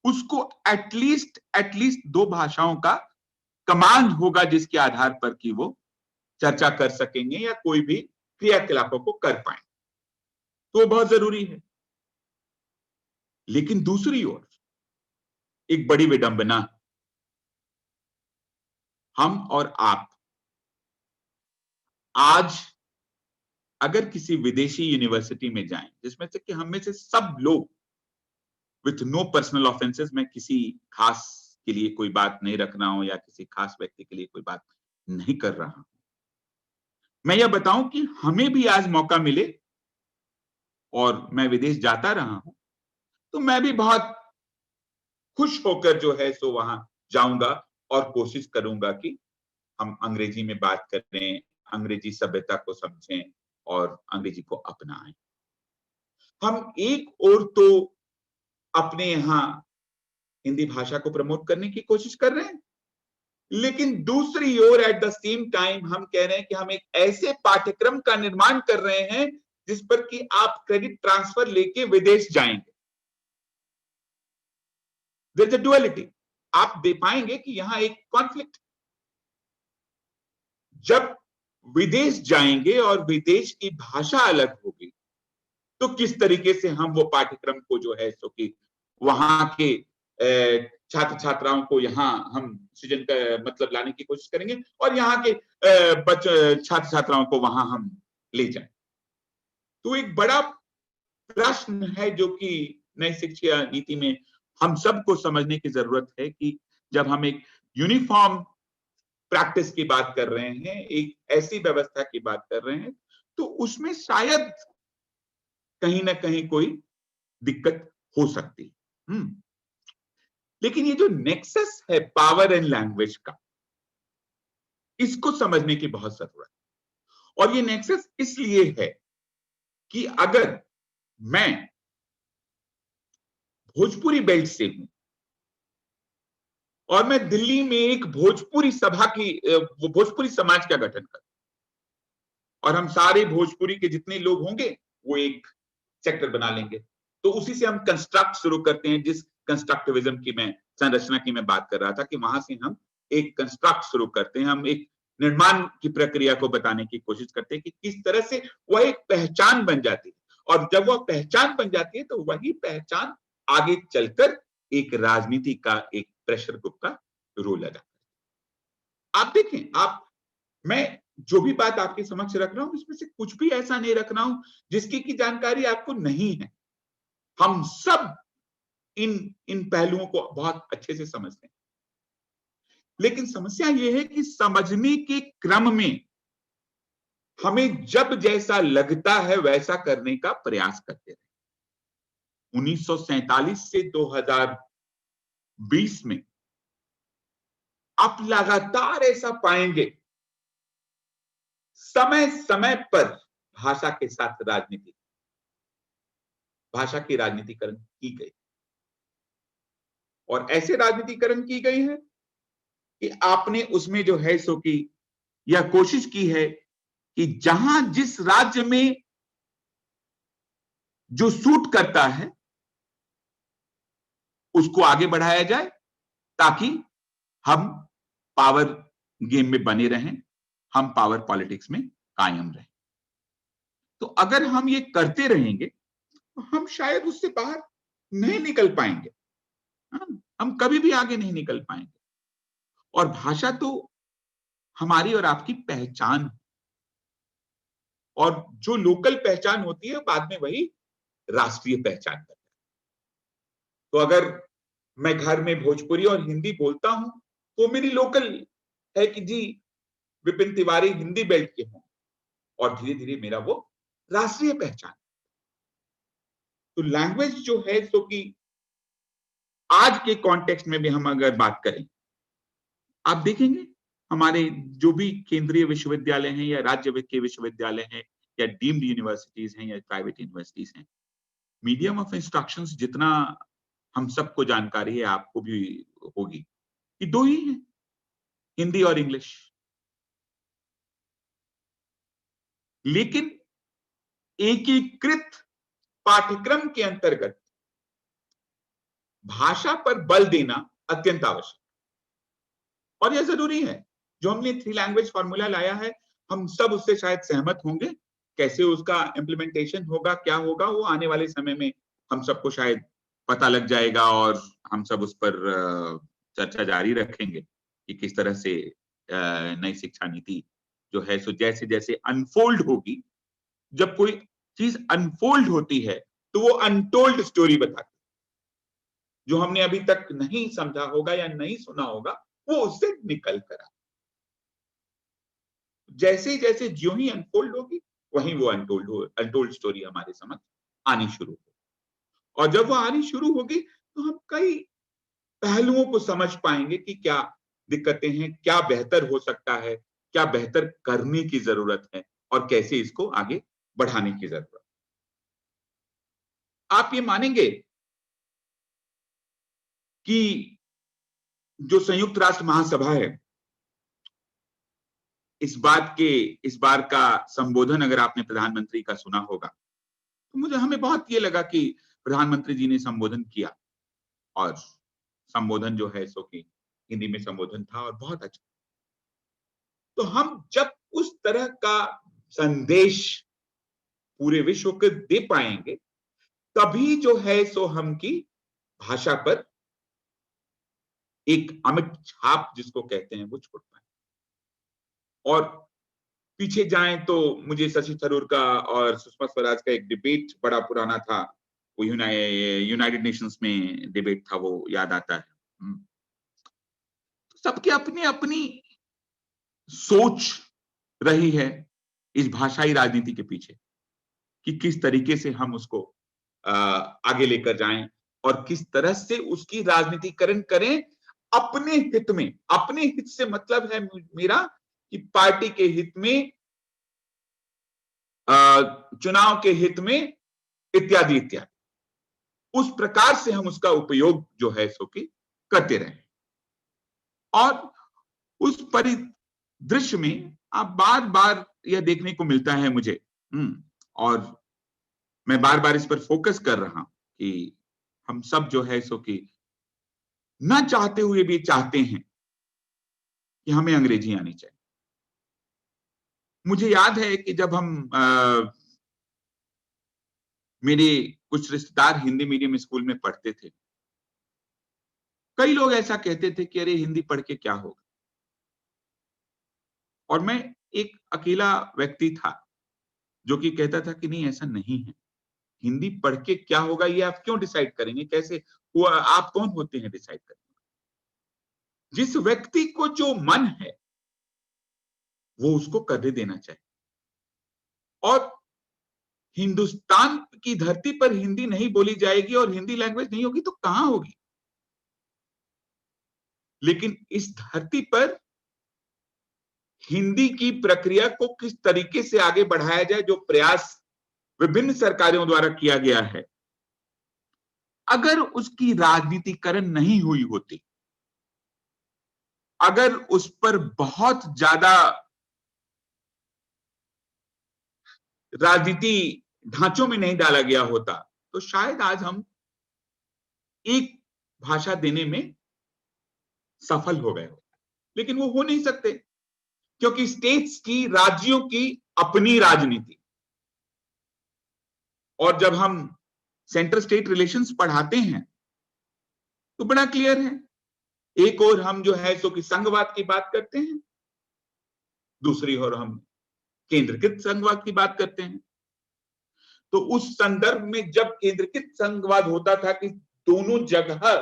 उसको एटलीस्ट 2 भाषाओं का कमांड होगा जिसके आधार पर कि वो चर्चा कर सकेंगे या कोई भी क्रियाकलापों को कर पाए, तो बहुत जरूरी है। लेकिन दूसरी ओर एक बड़ी विडंबना, हम और आप आज अगर किसी विदेशी यूनिवर्सिटी में जाएं जिसमें से कि हम में से सब लोग विथ नो पर्सनल ऑफेंसेस, मैं किसी खास के लिए कोई बात नहीं रख रहा हूं या किसी खास व्यक्ति के लिए कोई बात नहीं कर रहा हूं, मैं यह बताऊं कि हमें भी आज मौका मिले और मैं विदेश जाता रहा हूं तो मैं भी बहुत खुश होकर जो है सो वहां जाऊंगा और कोशिश करूंगा कि हम अंग्रेजी में बात करें, अंग्रेजी सभ्यता को समझें और अंग्रेजी को अपनाएं। हम एक ओर तो अपने यहाँ हिंदी भाषा को प्रमोट करने की कोशिश कर रहे हैं, लेकिन दूसरी ओर एट द सेम टाइम हम कह रहे हैं कि हम एक ऐसे पाठ्यक्रम का निर्माण कर रहे हैं जिस पर कि आप क्रेडिट ट्रांसफर लेके विदेश जाएंगे। There is a duality. आप दे पाएंगे कि यहां एक कॉन्फ्लिक्ट, जब विदेश जाएंगे और विदेश की भाषा अलग होगी तो किस तरीके से हम वो पाठ्यक्रम को जो है सो कि वहां के छात्र छात्राओं को यहाँ हम सृजन का मतलब लाने की कोशिश करेंगे और यहाँ के छात्र छात्राओं को वहां हम ले जाएं। तो एक बड़ा प्रश्न है जो कि नई शिक्षा नीति में हम सबको समझने की जरूरत है कि जब हम एक यूनिफॉर्म प्रैक्टिस की बात कर रहे हैं, एक ऐसी व्यवस्था की बात कर रहे हैं, तो उसमें शायद कहीं ना कहीं कोई दिक्कत हो सकती है। लेकिन ये जो नेक्सस है पावर एंड लैंग्वेज का, इसको समझने की बहुत जरूरत है। और ये नेक्सस इसलिए है कि अगर मैं भोजपुरी बेल्ट से हूं और मैं दिल्ली में एक भोजपुरी सभा की भोजपुरी समाज का गठन करूं और हम सारे भोजपुरी के जितने लोग होंगे वो एक सेक्टर बना लेंगे, तो उसी से हम कंस्ट्रक्ट शुरू करते हैं। जिस कंस्ट्रक्टिविज्म की मैं संरचना की मैं बात कर रहा था कि वहां से हम एक कंस्ट्रक्ट शुरू करते हैं, हम एक निर्माण की प्रक्रिया को बताने की कोशिश करते हैं कि किस तरह से वह एक पहचान बन जाती है, और जब वह पहचान बन जाती है तो वही पहचान आगे चलकर एक राजनीति का एक प्रेशर ग्रुप का रोल अदा करती है। आप देखें, आप मैं जो भी बात आपके समक्ष रख रहा हूं इसमें से कुछ भी ऐसा नहीं रख रहा हूं जिसकी की जानकारी आपको नहीं है। हम सब इन पहलुओं को बहुत अच्छे से समझते हैं, लेकिन समस्या यह है कि समझने के क्रम में हमें जब जैसा लगता है वैसा करने का प्रयास करते रहे। 1947 से 2020 में आप लगातार ऐसा पाएंगे, समय समय पर भाषा के साथ राजनीति, भाषा की राजनीतिकरण की गई, और ऐसे राजनीतिकरण की गई है कि आपने उसमें जो है सो की यह कोशिश की है कि जहां जिस राज्य में जो सूट करता है उसको आगे बढ़ाया जाए ताकि हम पावर गेम में बने रहें, हम पावर पॉलिटिक्स में कायम रहें। तो अगर हम ये करते रहेंगे तो हम शायद उससे बाहर नहीं निकल पाएंगे, हम कभी भी आगे नहीं निकल पाएंगे। और भाषा तो हमारी और आपकी पहचान है, और जो लोकल पहचान होती है बाद में वही राष्ट्रीय पहचान करता है। तो अगर मैं घर में भोजपुरी और हिंदी बोलता हूं तो मेरी लोकल है कि जी विपिन तिवारी हिंदी बेल्ट के हों, और धीरे धीरे मेरा वो राष्ट्रीय पहचान। तो लैंग्वेज जो है सो कि आज के कॉन्टेक्स्ट में भी हम अगर बात करें, आप देखेंगे हमारे जो भी केंद्रीय विश्वविद्यालय हैं या राज्य के विश्वविद्यालय हैं या डीम्ड यूनिवर्सिटीज हैं या प्राइवेट यूनिवर्सिटीज हैं, मीडियम ऑफ इंस्ट्रक्शंस जितना हम सबको जानकारी है, आपको भी होगी, कि दो ही हैं, हिंदी और इंग्लिश। लेकिन एकीकृत पाठ्यक्रम के अंतर्गत भाषा पर बल देना अत्यंत आवश्यक, और यह जरूरी है। जो हमने 3 लैंग्वेज फॉर्मूला लाया है, हम सब उससे शायद सहमत होंगे। कैसे उसका इम्प्लीमेंटेशन होगा, क्या होगा, वो आने वाले समय में हम सबको शायद पता लग जाएगा, और हम सब उस पर चर्चा जारी रखेंगे कि किस तरह से नई शिक्षा नीति जो है सो जैसे जैसे अनफोल्ड होगी। जब कोई चीज अनफोल्ड होती है तो वो अनटोल्ड स्टोरी बताती है, जो हमने अभी तक नहीं समझा होगा या नहीं सुना होगा वो उससे निकल कर आ, जैसे जैसे ज्यों ही अनफोल्ड होगी वहीं वो अनटोल्ड स्टोरी हमारे समझ आनी शुरू होगी। और जब वो आनी शुरू होगी तो हम कई पहलुओं को समझ पाएंगे कि क्या दिक्कतें हैं, क्या बेहतर हो सकता है, क्या बेहतर करने की जरूरत है, और कैसे इसको आगे बढ़ाने की जरूरत। आप ये मानेंगे कि जो संयुक्त राष्ट्र महासभा है, इस बार का संबोधन अगर आपने प्रधानमंत्री का सुना होगा, तो मुझे हमें बहुत ये लगा कि प्रधानमंत्री जी ने संबोधन किया, और संबोधन जो है सो कि हिंदी में संबोधन था और बहुत अच्छा। तो हम जब उस तरह का संदेश पूरे विश्व को दे पाएंगे, तभी जो है सो हम की भाषा पर एक अमिट छाप जिसको कहते हैं वो छोड़ पाए। और पीछे जाएं तो मुझे शशि थरूर का और सुषमा स्वराज का एक डिबेट बड़ा पुराना था, वो यूनाइटेड नेशंस में डिबेट था, वो याद आता है। सबकी अपनी अपनी सोच रही है इस भाषाई राजनीति के पीछे कि किस तरीके से हम उसको आगे लेकर जाएं और किस तरह से उसकी राजनीतिकरण करें अपने हित में। अपने हित से मतलब है मेरा कि पार्टी के हित में, चुनाव के हित में, इत्यादि इत्यादि। उस प्रकार से हम उसका उपयोग जो है सो कि करते रहें। और उस परिदृश्य में आप बार बार यह देखने को मिलता है मुझे, और मैं बार बार इस पर फोकस कर रहा हूं कि हम सब जो है सो कि ना चाहते हुए भी चाहते हैं कि हमें अंग्रेजी आनी चाहिए। मुझे याद है कि जब हम मेरे कुछ रिश्तेदार हिंदी मीडियम स्कूल में पढ़ते थे, कई लोग ऐसा कहते थे कि अरे हिंदी पढ़ के क्या होगा, और मैं एक अकेला व्यक्ति था जो कि कहता था कि नहीं, ऐसा नहीं है। हिंदी पढ़ के क्या होगा ये आप क्यों डिसाइड करेंगे, कैसे हुआ, आप कौन होते हैं डिसाइड करने? जिस व्यक्ति को जो मन है वो उसको करने देना चाहिए। और हिंदुस्तान की धरती पर हिंदी नहीं बोली जाएगी और हिंदी लैंग्वेज नहीं होगी तो कहां होगी? लेकिन इस धरती पर हिंदी की प्रक्रिया को किस तरीके से आगे बढ़ाया जाए, जो प्रयास विभिन्न सरकारों द्वारा किया गया है, अगर उसकी राजनीतिकरण नहीं हुई होती, अगर उस पर बहुत ज्यादा राजनीति ढांचों में नहीं डाला गया होता, तो शायद आज हम एक भाषा देने में सफल हो गए होते। लेकिन वो हो नहीं सकते, क्योंकि स्टेट्स की, राज्यों की अपनी राजनीति। और जब हम सेंटर स्टेट रिलेशंस पढ़ाते हैं तो बड़ा क्लियर है, एक और हम जो है सो कि संघवाद की बात करते हैं, दूसरी ओर हम केंद्रीकृत संघवाद की बात करते हैं। तो उस संदर्भ में जब केंद्रीकृत संघवाद होता था कि दोनों जगह,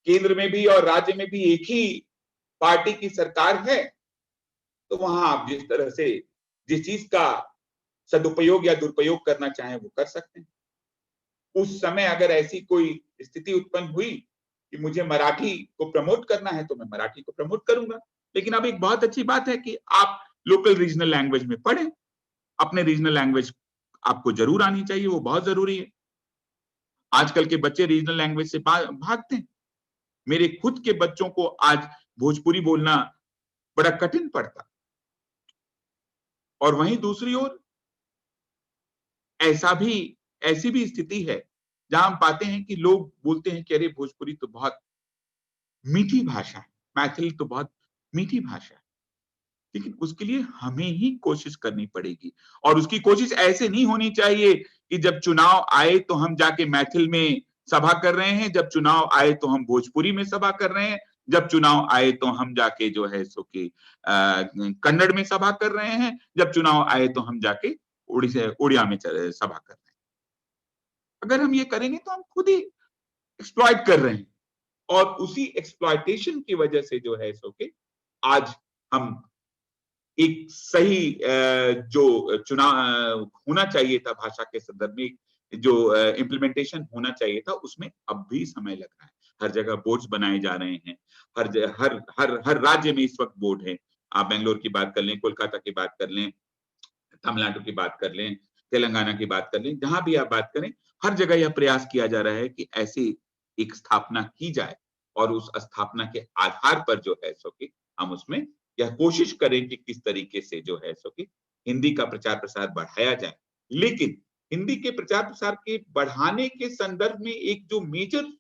केंद्र में भी और राज्य में भी एक ही पार्टी की सरकार है, तो वहां आप जिस तरह से जिस चीज का सदुपयोग या दुरुपयोग करना चाहें वो कर सकते हैं। उस समय अगर ऐसी कोई स्थिति उत्पन्न हुई कि मुझे मराठी को प्रमोट करना है तो मैं मराठी को प्रमोट करूंगा। लेकिन अब एक बहुत अच्छी बात है कि आप लोकल रीजनल लैंग्वेज में पढ़ें, अपने रीजनल लैंग्वेज आपको जरूर आनी चाहिए, वो बहुत जरूरी है। आजकल के बच्चे रीजनल लैंग्वेज से भागते हैं। मेरे खुद के बच्चों को आज भोजपुरी बोलना बड़ा कठिन पड़ता। और वहीं दूसरी ओर ऐसी भी स्थिति है जहां हम पाते हैं कि लोग बोलते हैं कि अरे भोजपुरी तो बहुत मीठी भाषा है, मैथिली तो बहुत मीठी भाषा है। लेकिन उसके लिए हमें ही कोशिश करनी पड़ेगी, और उसकी कोशिश ऐसे नहीं होनी चाहिए कि जब चुनाव आए तो हम जाके मैथिल में सभा कर रहे हैं, जब चुनाव आए तो हम भोजपुरी में सभा कर रहे हैं, जब चुनाव आए तो हम जाके जो है सो कि कन्नड़ में सभा कर रहे हैं, जब चुनाव आए तो हम जाके उड़िया में सभा कर रहे हैं। अगर हम ये करेंगे तो हम खुद ही एक्सप्लॉइट कर रहे हैं, और उसी एक्सप्लॉइटेशन की वजह से जो है सो कि आज हम एक सही जो चुनाव होना चाहिए था भाषा के संदर्भ में, जो इम्प्लीमेंटेशन होना चाहिए था, उसमें अब भी समय लग रहा है। हर जगह बोर्ड्स बनाए जा रहे हैं, हर राज्य में इस वक्त बोर्ड है। आप बेंगलोर की बात कर लें, कोलकाता की बात कर लें, तमिलनाडु की बात कर लें, तेलंगाना की बात कर लें, जहां भी आप बात करें, हर जगह यह प्रयास किया जा रहा है कि ऐसी एक स्थापना की जाए और उस स्थापना के आधार पर जो है सो कि हम उसमें यह कोशिश करें कि किस तरीके से जो है सो कि हिंदी का प्रचार प्रसार बढ़ाया जाए। लेकिन हिंदी के प्रचार प्रसार के बढ़ाने के संदर्भ में एक जो मेजर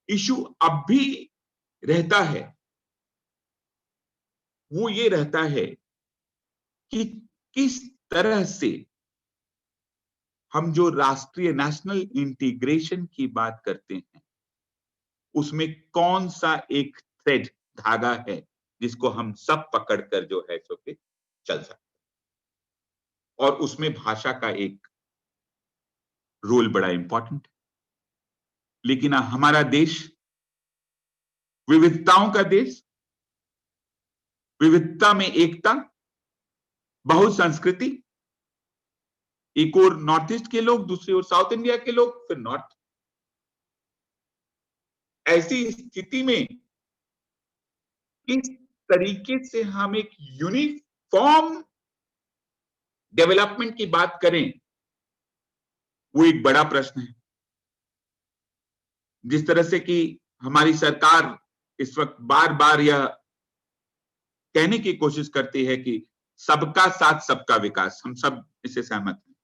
इश्यू अब भी रहता है, वो ये रहता है कि किस तरह से हम जो राष्ट्रीय नेशनल इंटीग्रेशन की बात करते हैं, उसमें कौन सा एक थ्रेड, धागा है जिसको हम सब पकड़कर जो है सो के चल सकते हैं। और उसमें भाषा का एक रोल बड़ा इंपॉर्टेंट है। लेकिन हमारा देश विविधताओं का देश, विविधता में एकता, बहुसंस्कृति, एक और नॉर्थ ईस्ट के लोग, दूसरी ओर साउथ इंडिया के लोग, फिर नॉर्थ। ऐसी स्थिति में किस तरीके से हम एक यूनिफॉर्म डेवलपमेंट की बात करें, वो एक बड़ा प्रश्न है। जिस तरह से कि हमारी सरकार इस वक्त बार बार यह कहने की कोशिश करती है कि सबका साथ सबका विकास, हम सब इससे सहमत हैं,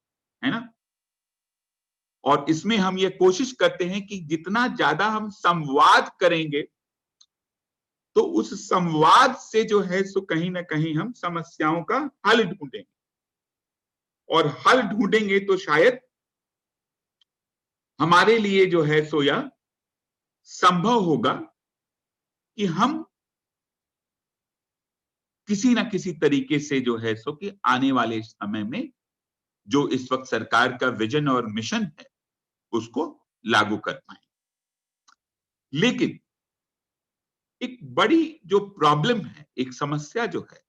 है ना? और इसमें हम ये कोशिश करते हैं कि जितना ज्यादा हम संवाद करेंगे, तो उस संवाद से जो है सो कहीं ना कहीं हम समस्याओं का हल ढूंढेंगे। और हल ढूंढेंगे तो शायद हमारे लिए जो है सो यह संभव होगा कि हम किसी ना किसी तरीके से जो है सो कि आने वाले समय में जो इस वक्त सरकार का विजन और मिशन है, उसको लागू कर पाए। लेकिन एक बड़ी जो प्रॉब्लम है, एक समस्या जो है,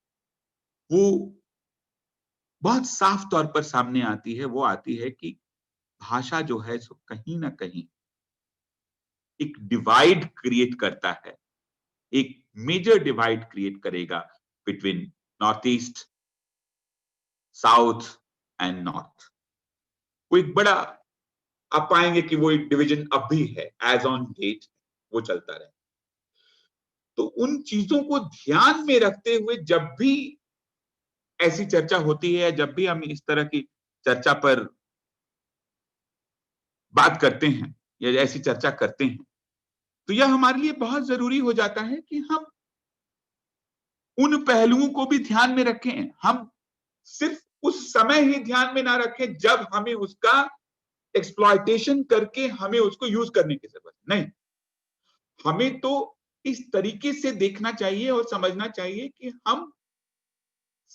वो बहुत साफ तौर पर सामने आती है। वो आती है कि भाषा जो है सो कहीं ना कहीं एक डिवाइड क्रिएट करता है, एक मेजर डिवाइड क्रिएट करेगा between north east, south and north. वो एक बड़ा, आप पाएंगे कि वो एक डिवीजन अब भी है, एज ऑन डेट वो चलता रहे। तो उन चीजों को ध्यान में रखते हुए जब भी ऐसी चर्चा होती है, जब भी हम इस तरह की चर्चा पर बात करते हैं या ऐसी चर्चा करते हैं, तो यह हमारे लिए बहुत जरूरी हो जाता है कि हम उन पहलुओं को भी ध्यान में रखें। हम सिर्फ उस समय ही ध्यान में ना रखें जब हमें उसका एक्सप्लॉयटेशन करके हमें उसको यूज करने की जरूरत नहीं। हमें तो इस तरीके से देखना चाहिए और समझना चाहिए कि हम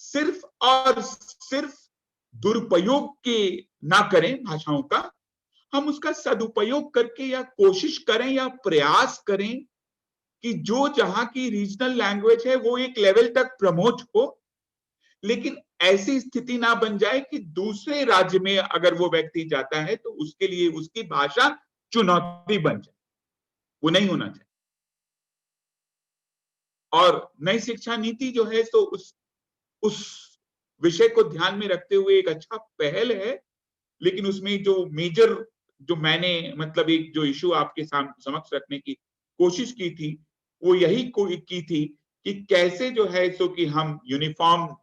सिर्फ और सिर्फ दुरुपयोग के ना करें भाषाओं का, हम उसका सदुपयोग करके या कोशिश करें या प्रयास करें कि जो जहां की रीजनल लैंग्वेज है वो एक लेवल तक प्रमोट हो। लेकिन ऐसी स्थिति ना बन जाए कि दूसरे राज्य में अगर वो व्यक्ति जाता है तो उसके लिए उसकी भाषा चुनौती बन जाए। वो नहीं होना चाहिए। और नई शिक्षा नीति जो है तो उस विषय को ध्यान में रखते हुए एक अच्छा पहल है। लेकिन उसमें जो मेजर, जो मैंने मतलब एक जो इशू आपके समक्ष रखने की कोशिश की थी, वो यही की थी कि कैसे जो है सो कि हम यूनिफॉर्म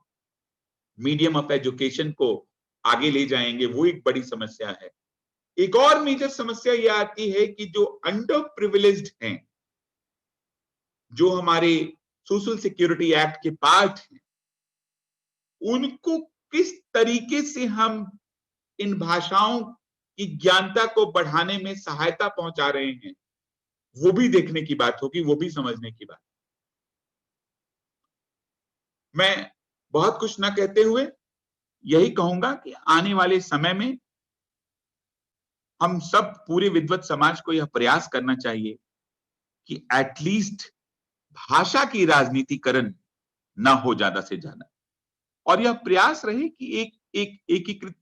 मीडियम ऑफ एजुकेशन को आगे ले जाएंगे, वो एक बड़ी समस्या है। एक और मेजर समस्या यह आती है कि जो अंडर प्रिविलेज्ड हैं, जो हमारे सोशल सिक्योरिटी एक्ट के पार्ट हैं, उनको किस तरीके से हम इन भाषाओं की ज्ञानता को बढ़ाने में सहायता पहुंचा रहे हैं, वो भी देखने की बात होगी, वो भी समझने की बात। मैं बहुत कुछ ना कहते हुए यही कहूंगा कि आने वाले समय में हम सब पूरे विद्वत समाज को यह प्रयास करना चाहिए कि एटलीस्ट भाषा की राजनीतिकरण ना हो ज्यादा से ज्यादा, और यह प्रयास रहे कि एक एकीकृत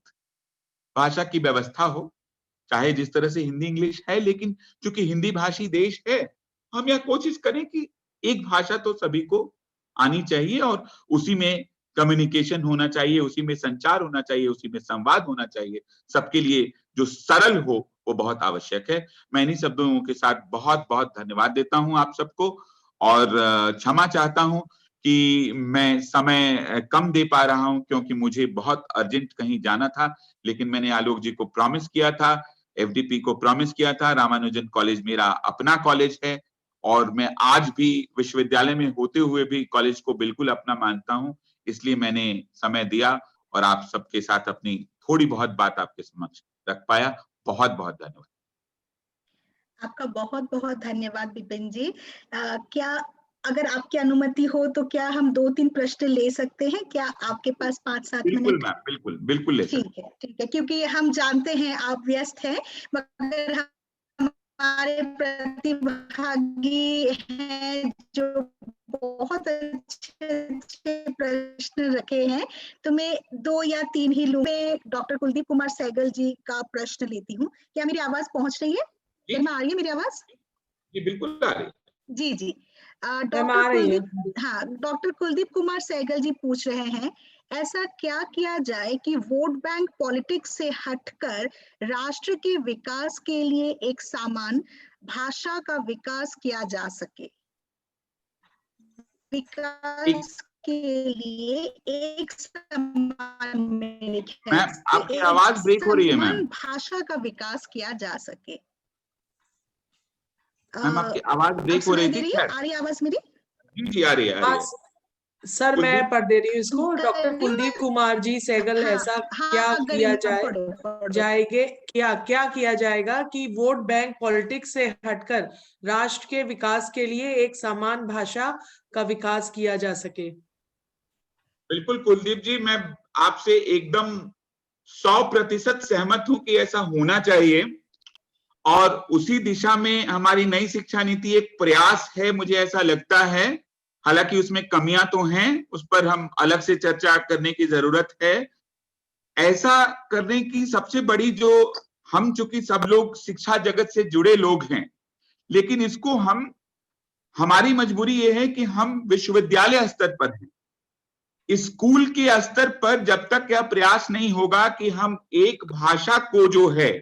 भाषा की व्यवस्था हो, चाहे जिस तरह से हिंदी इंग्लिश है। लेकिन चूंकि हिंदी भाषी देश है, हम यह कोशिश करें कि एक भाषा तो सभी को आनी चाहिए और उसी में कम्युनिकेशन होना चाहिए, उसी में संचार होना चाहिए, उसी में संवाद होना चाहिए, सबके लिए जो सरल हो वो बहुत आवश्यक है। मैं इन्हीं शब्दों के साथ बहुत बहुत धन्यवाद देता हूं आप सबको, और क्षमा चाहता हूं कि मैं समय कम दे पा रहा हूं, क्योंकि मुझे बहुत अर्जेंट कहीं जाना था। लेकिन मैंने आलोक जी को प्रॉमिस किया था, एफडीपी को प्रॉमिस किया था, रामानुजन कॉलेज मेरा अपना कॉलेज है, और मैं आज भी विश्वविद्यालय में होते हुए भी कॉलेज को बिल्कुल अपना मानता हूं। इसलिए मैंने समय दिया और आप सबके साथ अपनी थोड़ी बहुत बात आपके समक्ष रख पाया। बहुत बहुत धन्यवाद। आपका बहुत बहुत धन्यवाद विपिन जी। क्या अगर आपकी अनुमति हो तो क्या हम 2-3 प्रश्न ले सकते हैं? क्या आपके पास 5-7 बिल्कुल मिनट? मैम, बिल्कुल बिल्कुल ले सकते। ठीक है, क्योंकि हम जानते हैं आप व्यस्त हैं, मगर हमारे प्रतिभागी हैं जो बहुत अच्छे प्रश्न रखे हैं, तो मैं 2 या 3 ही लूँ। मैं डॉक्टर कुलदीप कुमार सहगल जी का प्रश्न लेती हूँ। क्या मेरी आवाज पहुंच रही है? जी में आ रही है मेरी आवाज? जी बिल्कुल आ रही। जी जी। मैम डॉक्टर आ रही है। कुलदीप, हाँ, डॉक्टर कुलदीप कुमार सहगल जी पूछ रहे हैं, ऐसा क्या किया जाए कि वोट बैंक पॉलिटिक्स से हटकर राष्ट्र के विकास के लिए एक समान भाषा का विकास किया जा सके? एक विकास के लिए एक समान, मेरे ख्याल मैम, से आपकी एक आवाज ब्रेक हो रही है मैम। समान भाषा का विकास किया जा सके। मैम आपकी आवाज अब ब्रेक हो सुनाई रही दे थी रही है? क्या? आ रही है आवाज मेरी? जी जी, आ रही है, आ रही हाँ है। सर, मैं कुलदीप, पढ़ दे रही हूँ इसको। डॉक्टर कर रही हूँ कुलदीप कुमार जी सहगल, मैं। हाँ ऐसा क्या हाँ, किया गरिमा जाए पढ़ो पढ़ो। जाएगे क्या क्या किया जाएगा कि वोट बैंक पॉलिटिक्स से हटकर राष्ट्र के विकास के लिए एक समान भाषा का विकास किया जा सके? बिल्कुल कुलदीप जी, मैं आपसे एकदम 100% सहमत हूं कि ऐसा होना चाहिए, और उसी दिशा में हमारी नई शिक्षा नीति एक प्रयास है, मुझे ऐसा लगता है। हालांकि उसमें कमियां तो हैं, उस पर हम अलग से चर्चा करने की जरूरत है। ऐसा करने की सबसे बड़ी जो, हम चूंकि सब लोग शिक्षा जगत से जुड़े लोग हैं, लेकिन इसको हम, हमारी मजबूरी ये है कि हम विश्वविद्यालय स्तर पर हैं। स्कूल के स्तर पर जब तक यह प्रयास नहीं होगा कि हम एक भाषा को जो है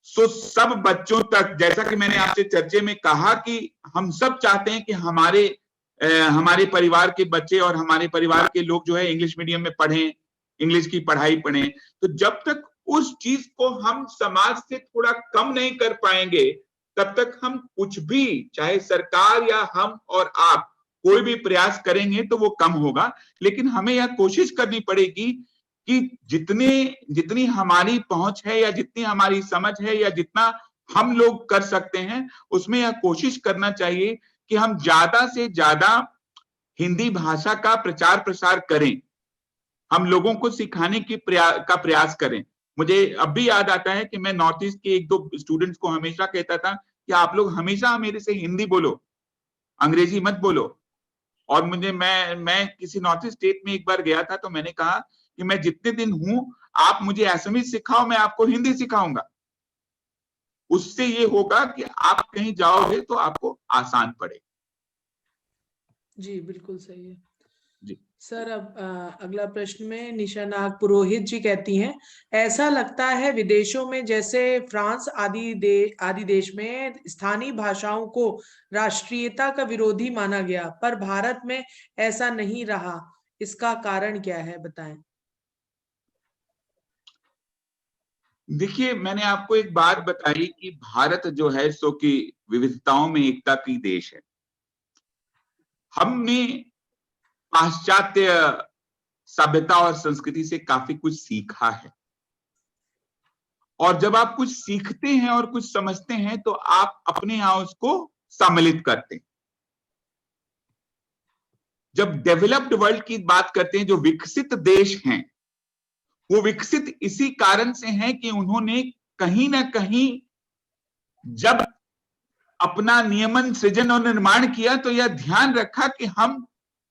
सो सब बच्चों तक, जैसा कि मैंने आपसे चर्चे में कहा कि हम सब चाहते हैं कि हमारे परिवार के बच्चे और हमारे परिवार के लोग जो है इंग्लिश मीडियम में पढ़ें, इंग्लिश की पढ़ाई पढ़ें। तो जब तक उस चीज को हम समाज से थोड़ा कम नहीं कर पाएंगे, तब तक हम कुछ भी, चाहे सरकार या हम और आप कोई भी प्रयास करेंगे तो वो कम होगा। लेकिन हमें यह कोशिश करनी पड़ेगी कि जितनी हमारी पहुंच है या जितनी हमारी समझ है या जितना हम लोग कर सकते हैं, उसमें यह कोशिश करना चाहिए कि हम ज्यादा से ज्यादा हिंदी भाषा का प्रचार प्रसार करें, हम लोगों को सिखाने की प्रयास करें। मुझे अब भी याद आता है कि मैं नॉर्थ ईस्ट के 1-2 स्टूडेंट्स को हमेशा कहता था कि आप लोग हमेशा मेरे से हिंदी बोलो, अंग्रेजी मत बोलो। और मैं किसी नॉर्थ ईस्ट स्टेट में एक बार गया था, तो मैंने कहा कि मैं जितने दिन हूं, आप मुझे असमीज सिखाओ, मैं आपको हिंदी सिखाऊंगा। उससे ये होगा कि आप कहीं जाओगे तो आपको आसान पड़े। जी बिल्कुल सही है। जी सर, अब अगला प्रश्न में निशा नाग पुरोहित जी कहती हैं, ऐसा लगता है विदेशों में जैसे फ्रांस आदि देश में स्थानीय भाषाओं को राष्ट्रीयता का विरोधी माना गया, पर भारत में ऐसा नहीं रहा। इसका कारण क्या है, बताएं। देखिए, मैंने आपको एक बात बताई कि भारत जो है सो कि विविधताओं में एकता की देश है। हमने पाश्चात्य सभ्यता और संस्कृति से काफी कुछ सीखा है, और जब आप कुछ सीखते हैं और कुछ समझते हैं तो आप अपने यहां उसको सम्मिलित करते हैं। जब डेवलप्ड वर्ल्ड की बात करते हैं, जो विकसित देश हैं, वो विकसित इसी कारण से हैं कि उन्होंने कहीं ना कहीं जब अपना नियमन सृजन और निर्माण किया तो यह ध्यान रखा कि हम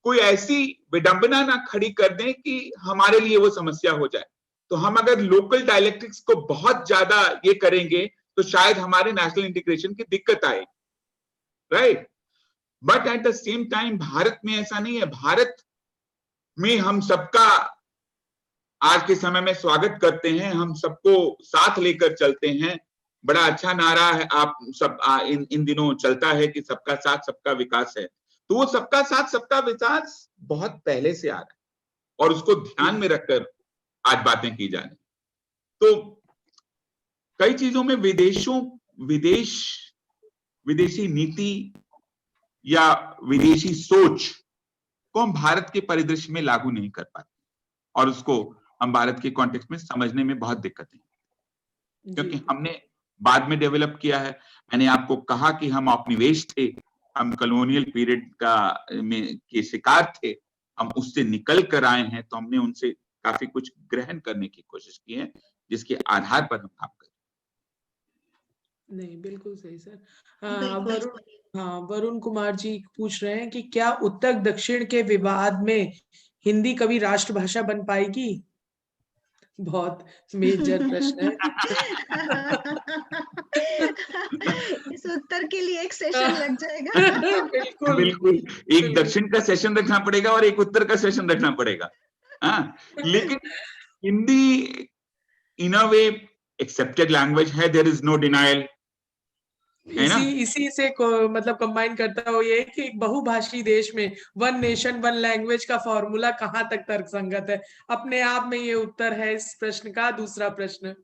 कोई ऐसी विडंबना ना खड़ी कर दें कि हमारे लिए वो समस्या हो जाए। तो हम अगर लोकल डायलेक्टिक्स को बहुत ज्यादा ये करेंगे तो शायद हमारे नेशनल इंटीग्रेशन की दिक्कत आए, right. But at the same time Bharat में ऐसा नहीं है। भारत में हम सबका आज के समय में स्वागत करते हैं, हम सबको साथ लेकर चलते हैं। बड़ा अच्छा नारा है आप सब इन दिनों चलता है कि सबका साथ सबका विकास है। तो वो सबका साथ सबका विकास बहुत पहले से आ रहा है और उसको ध्यान में रखकर आज बातें की जा रही। तो कई चीजों में विदेशी नीति या विदेशी सोच को हम भारत के परिदृश्य में लागू नहीं कर पाते और उसको हम भारत के कॉन्टेक्स्ट में समझने में बहुत दिक्कत है, क्योंकि हमने बाद में डेवलप किया है। मैंने आपको कहा कि हम औपनिवेश थे, हम कॉलोनियल पीरियड के शिकार थे, हम उससे निकल कर आए हैं, तो हमने उनसे काफी कुछ ग्रहण करने की कोशिश की है, जिसके आधार पर हम काम कर रहे हैं। नहीं, बिल्कुल सही सर। वरुण कुमार जी पूछ रहे हैं कि क्या उत्तर दक्षिण के विवाद में हिंदी कभी राष्ट्रभाषा बन पाएगी? बहुत मेजर प्रश्न है। इस उत्तर के लिए एक सेशन लग जाएगा। बिल्कुल एक दक्षिण का सेशन रखना पड़ेगा और एक उत्तर का सेशन रखना पड़ेगा। हाँ, लेकिन हिंदी इन अ वे एक्सेप्टेड लैंग्वेज है, देयर इज नो डिनायल। इसी से मतलब कंबाइन करता हो ये कि एक बहुभाषी देश में वन नेशन वन लैंग्वेज का फॉर्मूला कहाँ तक तर्कसंगत है? अपने आप में ये उत्तर है इस प्रश्न का। दूसरा प्रश्न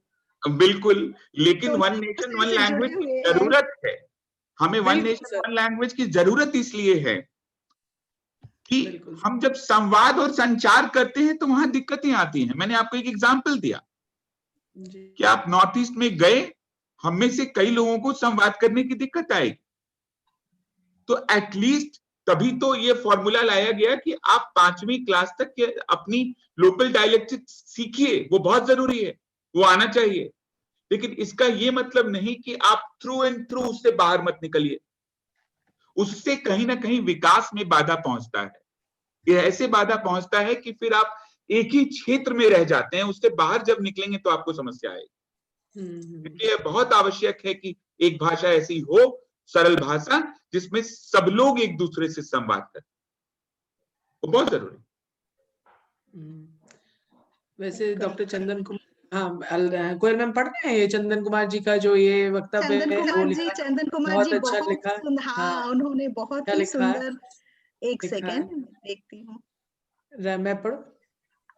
बिल्कुल, लेकिन वन नेशन वन लैंग्वेज की जरूरत है। हमें वन नेशन वन लैंग्वेज की जरूरत इसलिए है कि हम जब संवाद और संचार करते हैं तो वहां दिक्कतें आती हैं। मैंने आपको एक एग्जांपल दिया कि आप नॉर्थ ईस्ट में गए, हम में से कई लोगों को संवाद करने की दिक्कत आई, तो एटलीस्ट तभी तो ये फॉर्मूला लाया गया कि आप 5वीं क्लास तक अपनी लोकल डायलेक्ट सीखिए, वो बहुत जरूरी है, वो आना चाहिए। लेकिन इसका ये मतलब नहीं कि आप थ्रू एंड थ्रू उससे बाहर मत निकलिए। उससे कहीं ना कहीं विकास में बाधा पहुंचता है। ये ऐसे बाधा पहुंचता है कि फिर आप एक ही क्षेत्र में रह जाते हैं, उससे बाहर जब निकलेंगे तो आपको समस्या आएगी। इसलिए बहुत आवश्यक है कि एक भाषा ऐसी हो, सरल भाषा, जिसमें सब लोग एक दूसरे से संवाद करें, वो बहुत जरूरी। वैसे डॉक्टर चंदन कुमार, हाँ कोयल मैम पढ़ रहे हैं ये चंदन कुमार जी का जो ये वक्तव्य है, चंदन कुमार जी बहुत लिखा। हाँ, उन्होंने बहुत ही सुंदर। एक सेकेंड देखती हूँ, मैं पढ़ूं?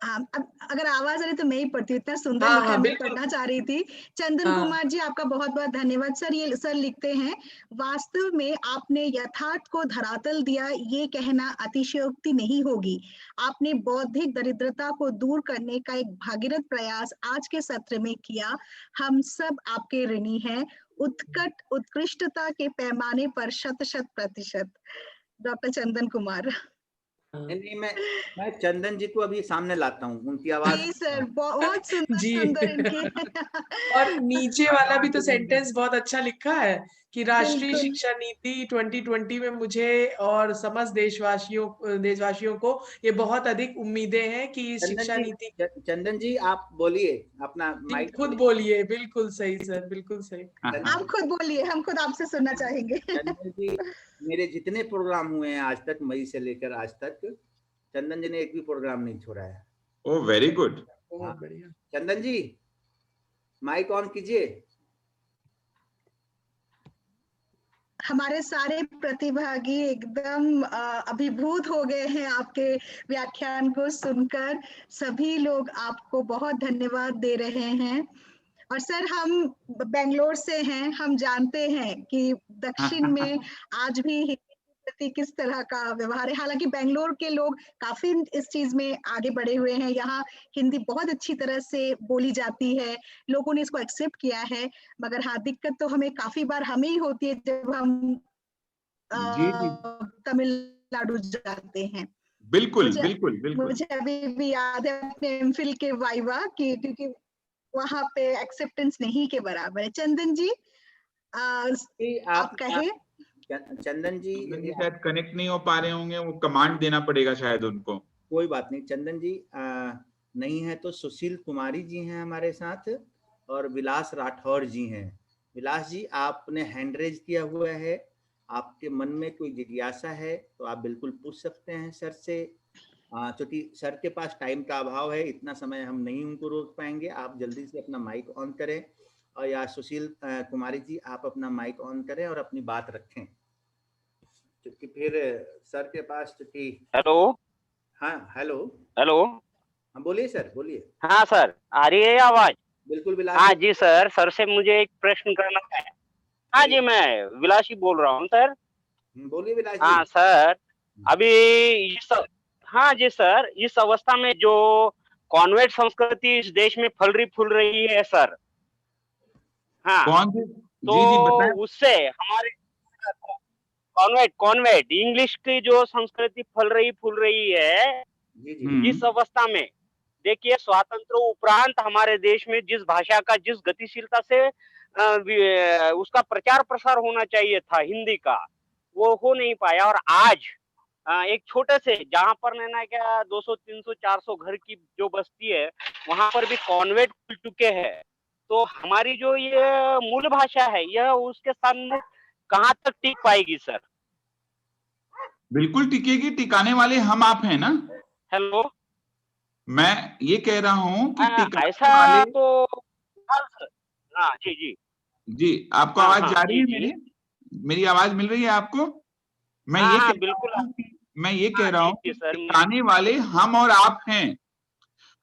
अब अगर आवाज आ रही तो मैं ही पढ़ती हूँ। इतना सुंदर लिखा है, मैं पढ़ना चाह रही थी। चंदन कुमार जी, आपका बहुत बहुत धन्यवाद सर। ये सर लिखते हैं, वास्तव में आपने यथार्थ को धरातल दिया, ये कहना अतिशयोक्ति नहीं होगी। आपने बौद्धिक दरिद्रता को दूर करने का एक भागीरथ प्रयास आज के सत्र में किया। हम सब आपके ऋणी हैं, उत्कृष्टता के पैमाने पर 100%। डॉक्टर चंदन कुमार। नहीं, मैं चंदन जी को अभी सामने लाता हूँ, उनकी आवाज। जी सर, बहुत सुंदर इनकी। और नीचे वाला भी तो सेंटेंस बहुत अच्छा लिखा है कि राष्ट्रीय शिक्षा नीति 2020 में मुझे और समस्त देशवासियों को ये बहुत अधिक उम्मीदें हैं कि शिक्षा नीति। चंदन जी आप बोलिए, अपना माइक खुद बोलिए। बिल्कुल सही सर, बिल्कुल सही। आप खुद बोलिए, हम खुद आपसे सुनना चाहेंगे। चंदन जी, मेरे जितने प्रोग्राम हुए हैं आज तक, मई से लेकर आज तक, चंदन जी ने एक भी प्रोग्राम नहीं छोड़ा है। ओह, वेरी गुड। बहुत बढ़िया। चंदन जी माइक ऑन कीजिए। हमारे सारे प्रतिभागी एकदम अभिभूत हो गए हैं आपके व्याख्यान को सुनकर। सभी लोग आपको बहुत धन्यवाद दे रहे हैं। और सर, हम बेंगलोर से हैं, हम जानते हैं कि दक्षिण में आज भी हिंदी के प्रति किस तरह का व्यवहार है। हालांकि बेंगलोर के लोग काफी इस चीज में आगे बढ़े हुए हैं, यहाँ हिंदी बहुत अच्छी तरह से बोली जाती है, लोगों ने इसको एक्सेप्ट किया है। मगर हाँ, दिक्कत तो हमें काफी बार हमें ही होती है जब हम तमिलनाडु जाते हैं। बिल्कुल बिल्कुल बिल्कुल। मुझे अभी भी याद है अपने एमफिल के वाइवा की, क्योंकि वहां पे एक्सेप्टेंस नहीं के बराबर है। चंदन जी आप कहे। चंदन जी शायद कनेक्ट नहीं हो पा रहे होंगे, वो कमांड देना पड़ेगा शायद उनको। कोई बात नहीं, चंदन जी नहीं है तो सुशील कुमारी जी हैं हमारे साथ, और विलास राठौर जी हैं। विलास जी, आपने हैंड रेज किया हुआ है, आपके मन में कोई जिज्ञासा है तो आप बिल्कुल पूछ सकते हैं सर से। क्योंकि सर के पास टाइम का अभाव है, इतना समय हम नहीं उनको रोक पाएंगे। आप जल्दी से अपना माइक ऑन करें, और या सुशील कुमारी जी आप अपना माइक ऑन करें और अपनी बात रखें, क्योंकि फिर सर के पास क्योंकि हेलो। हाँ हेलो। हेलो। हाँ बोलिए सर, बोलिए। हाँ सर, आ रही है आवाज? बिल्कुल विलास। हाँ जी सर, सर से मुझे एक प्रश्न करना है। हाँ जी, मैं विलास ही बोल रहा हूँ सर। बोलिए विलास जी। हाँ सर, अभी हाँ जी सर, इस अवस्था में जो कॉन्वेंट संस्कृति इस देश में फल रही है सर। हाँ, कौन सी? तो जी जी बताएं। उससे हमारे कॉन्वेंट इंग्लिश की जो संस्कृति फूल रही है जी जी। इस अवस्था में, देखिए स्वातंत्र उपरांत हमारे देश में जिस भाषा का जिस गतिशीलता से उसका प्रचार प्रसार होना चाहिए था हिंदी का, वो हो नहीं पाया। और आज एक छोटे से जहां पर ना क्या 200 300 400 घर की जो बस्ती है वहां पर भी कॉन्वेंट खुल चुके हैं। तो हमारी जो ये मूल भाषा है यह उसके सामने कहाँ तक टिक पाएगी सर? बिल्कुल टिकेगी, टिकाने वाले हम आप हैं ना। हेलो। मैं ये कह रहा हूं कि टिकाने ऐसा वाले। तो हाँ सर। हाँ जी जी। जी, आपको हाँ आवाज हाँ जा रही जी है? जी। मेरी आवाज मिल रही है आपको? मैं हाँ ये हाँ कह बिल्कुल। रहा हूं कि मैं ये कह हाँ रहा जी हूं जी कि सर। टिकाने वाले हम और आप हैं।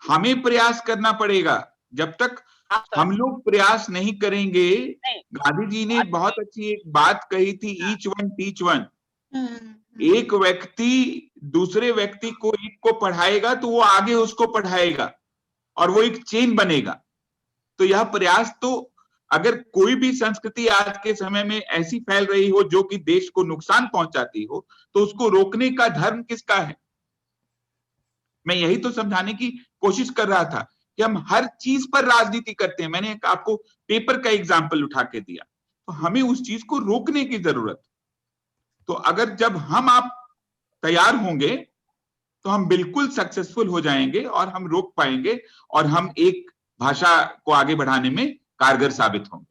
हमें प्रयास करना पड़ेगा। जब तक हाँ सर। हम लोग प्रयास नहीं करेंगे, नहीं, गांधी जी ने बहुत अच्छी एक बात कही थी, ईच वन टीच वन। एक व्यक्ति दूसरे व्यक्ति को, एक को पढ़ाएगा तो वो आगे उसको पढ़ाएगा और वो एक चेन बनेगा। तो यह प्रयास तो, अगर कोई भी संस्कृति आज के समय में ऐसी फैल रही हो जो कि देश को नुकसान पहुंचाती हो, तो उसको रोकने का धर्म किसका है? मैं यही तो समझाने की कोशिश कर रहा था कि हम हर चीज पर राजनीति करते हैं। मैंने आपको पेपर का एग्जाम्पल उठा के दिया, तो हमें उस चीज को रोकने की जरूरत। तो अगर जब हम आप तैयार होंगे तो हम बिल्कुल सक्सेसफुल हो जाएंगे और हम रोक पाएंगे और हम एक भाषा को आगे बढ़ाने में कारगर साबित होंगे।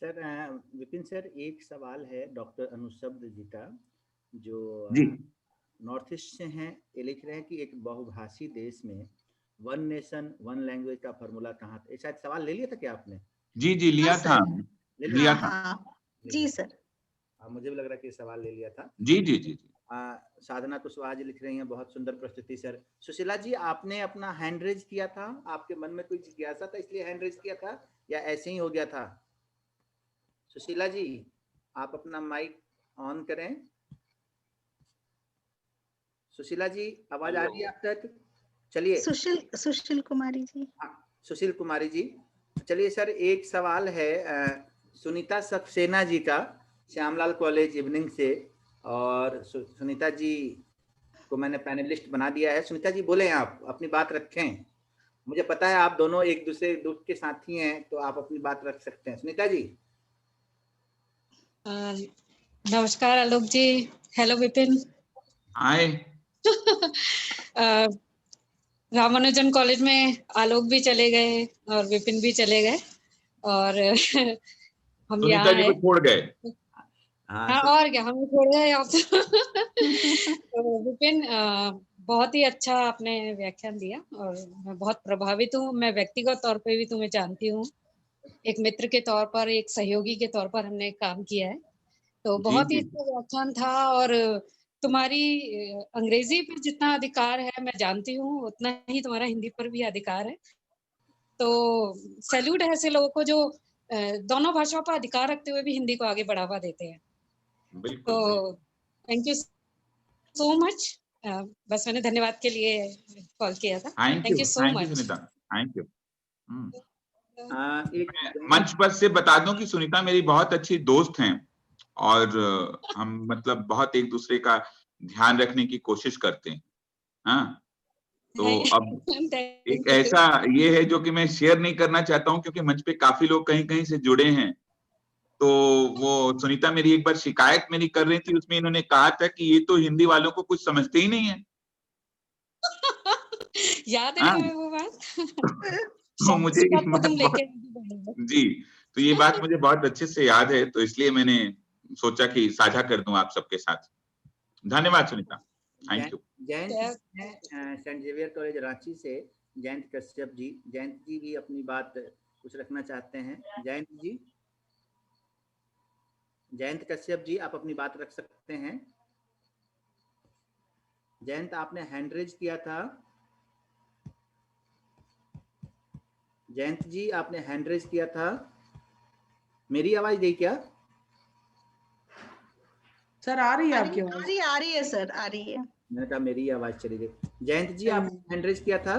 सर विपिन सर, एक सवाल है डॉक्टर अनुशब्द जी का, जो जी नॉर्थ ईस्ट से हैं। ये लिख रहे हैं कि एक बहुभाषी देश में वन नेशन वन लैंग्वेज का फॉर्मूला कहाँ था? शायद सवाल ले लिया था क्या आपने? जी जी लिया था, लिया था। जी सर। मुझे भी लग रहा है कि सवाल ले लिया था। जी जी जी जी। साधना कुशवाहा जी लिख रही हैं, बहुत सुंदर प्रस्तुति सर। सुशीला जी, आपने अपना हैंड रेज किया था, आपके मन में कोई जिज्ञासा था इसलिए हैंड रेज किया था, या ऐसे ही हो गया था? सुशीला जी, आप अपना माइक ऑन करें। सुशीला जी, आवाज आ रही है आप तक? चलिए। सुशील कुमारी जी। सुशील कुमारी जी, चलिए सर, एक सवाल है सुनीता सक्सेना जी का, श्यामलाल कॉलेज इवनिंग से। और सुनीता जी को मैंने पैनलिस्ट बना दिया है। सुनीता जी बोले, आप अपनी बात रखें। मुझे पता है आप दोनों एक दूसरे दुख के साथी हैं, तो आप अपनी बात रख सकते हैं। सुनीता जी। नमस्कार आलोक जी। हेलो विपिन। आए। रामानुजन कॉलेज में आलोक भी चले गए और विपिन भी चले गए और हम सुनीता यहाँ जी है। को छोड़ गए। हाँ और क्या, हमें छोड़ गए आप तो विपिन, बहुत ही अच्छा आपने व्याख्यान दिया और मैं बहुत प्रभावित हूँ। मैं व्यक्तिगत तौर पे भी तुम्हें जानती हूँ, एक मित्र के तौर पर, एक सहयोगी के तौर पर हमने काम किया है। तो बहुत ही अच्छा व्याख्यान था। और तुम्हारी अंग्रेजी पर जितना अधिकार है मैं जानती हूँ, उतना ही तुम्हारा हिंदी पर भी अधिकार है। तो सैल्यूट है ऐसे लोगों को जो दोनों भाषाओं पर अधिकार रखते हुए भी हिंदी को आगे बढ़ावा देते हैं। बिल्कुल। तो थैंक यू सो मच। बस मैंने धन्यवाद के लिए कॉल किया था। Thank you so much Sunita, thank you. एक मंच पर से बता दूं कि सुनीता मेरी बहुत अच्छी दोस्त हैं और हम मतलब बहुत एक दूसरे का ध्यान रखने की कोशिश करते हैं। हाँ, तो अब एक ऐसा ये है जो कि मैं शेयर नहीं करना चाहता हूं क्योंकि मंच पे काफी लोग कहीं कहीं से जुड़े हैं। तो वो सुनीता मेरी एक बार शिकायत मेरी कर रही थी, उसमें इन्होंने कहा था कि ये तो हिंदी वालों को कुछ समझते ही नहीं है। याद है हमें वो बात। तो मुझे ये बात जी, तो ये बात मुझे बहुत अच्छे से याद है, तो इसलिए मैंने सोचा कि साझा कर दूं आप सबके साथ। धन्यवाद Sunita. Thank you. Jayant Saint Xavier college Ranchi से जयंत कश्यप जी। जयंत जी भी अपनी बात कुछ रखना चाहते हैं। जयंत कश्यप जी, आप अपनी बात रख सकते हैं। जयंत, आपने हैंड रेज किया था। जयंत जी, आपने हैंड रेज किया था। मेरी आवाज गई क्या? सर आ रही है आपकी आवाज? आ रही है सर, आ रही है। मैंने कहा मेरी आवाज चली गई। जयंत जी, आपने हैंड रेज किया था।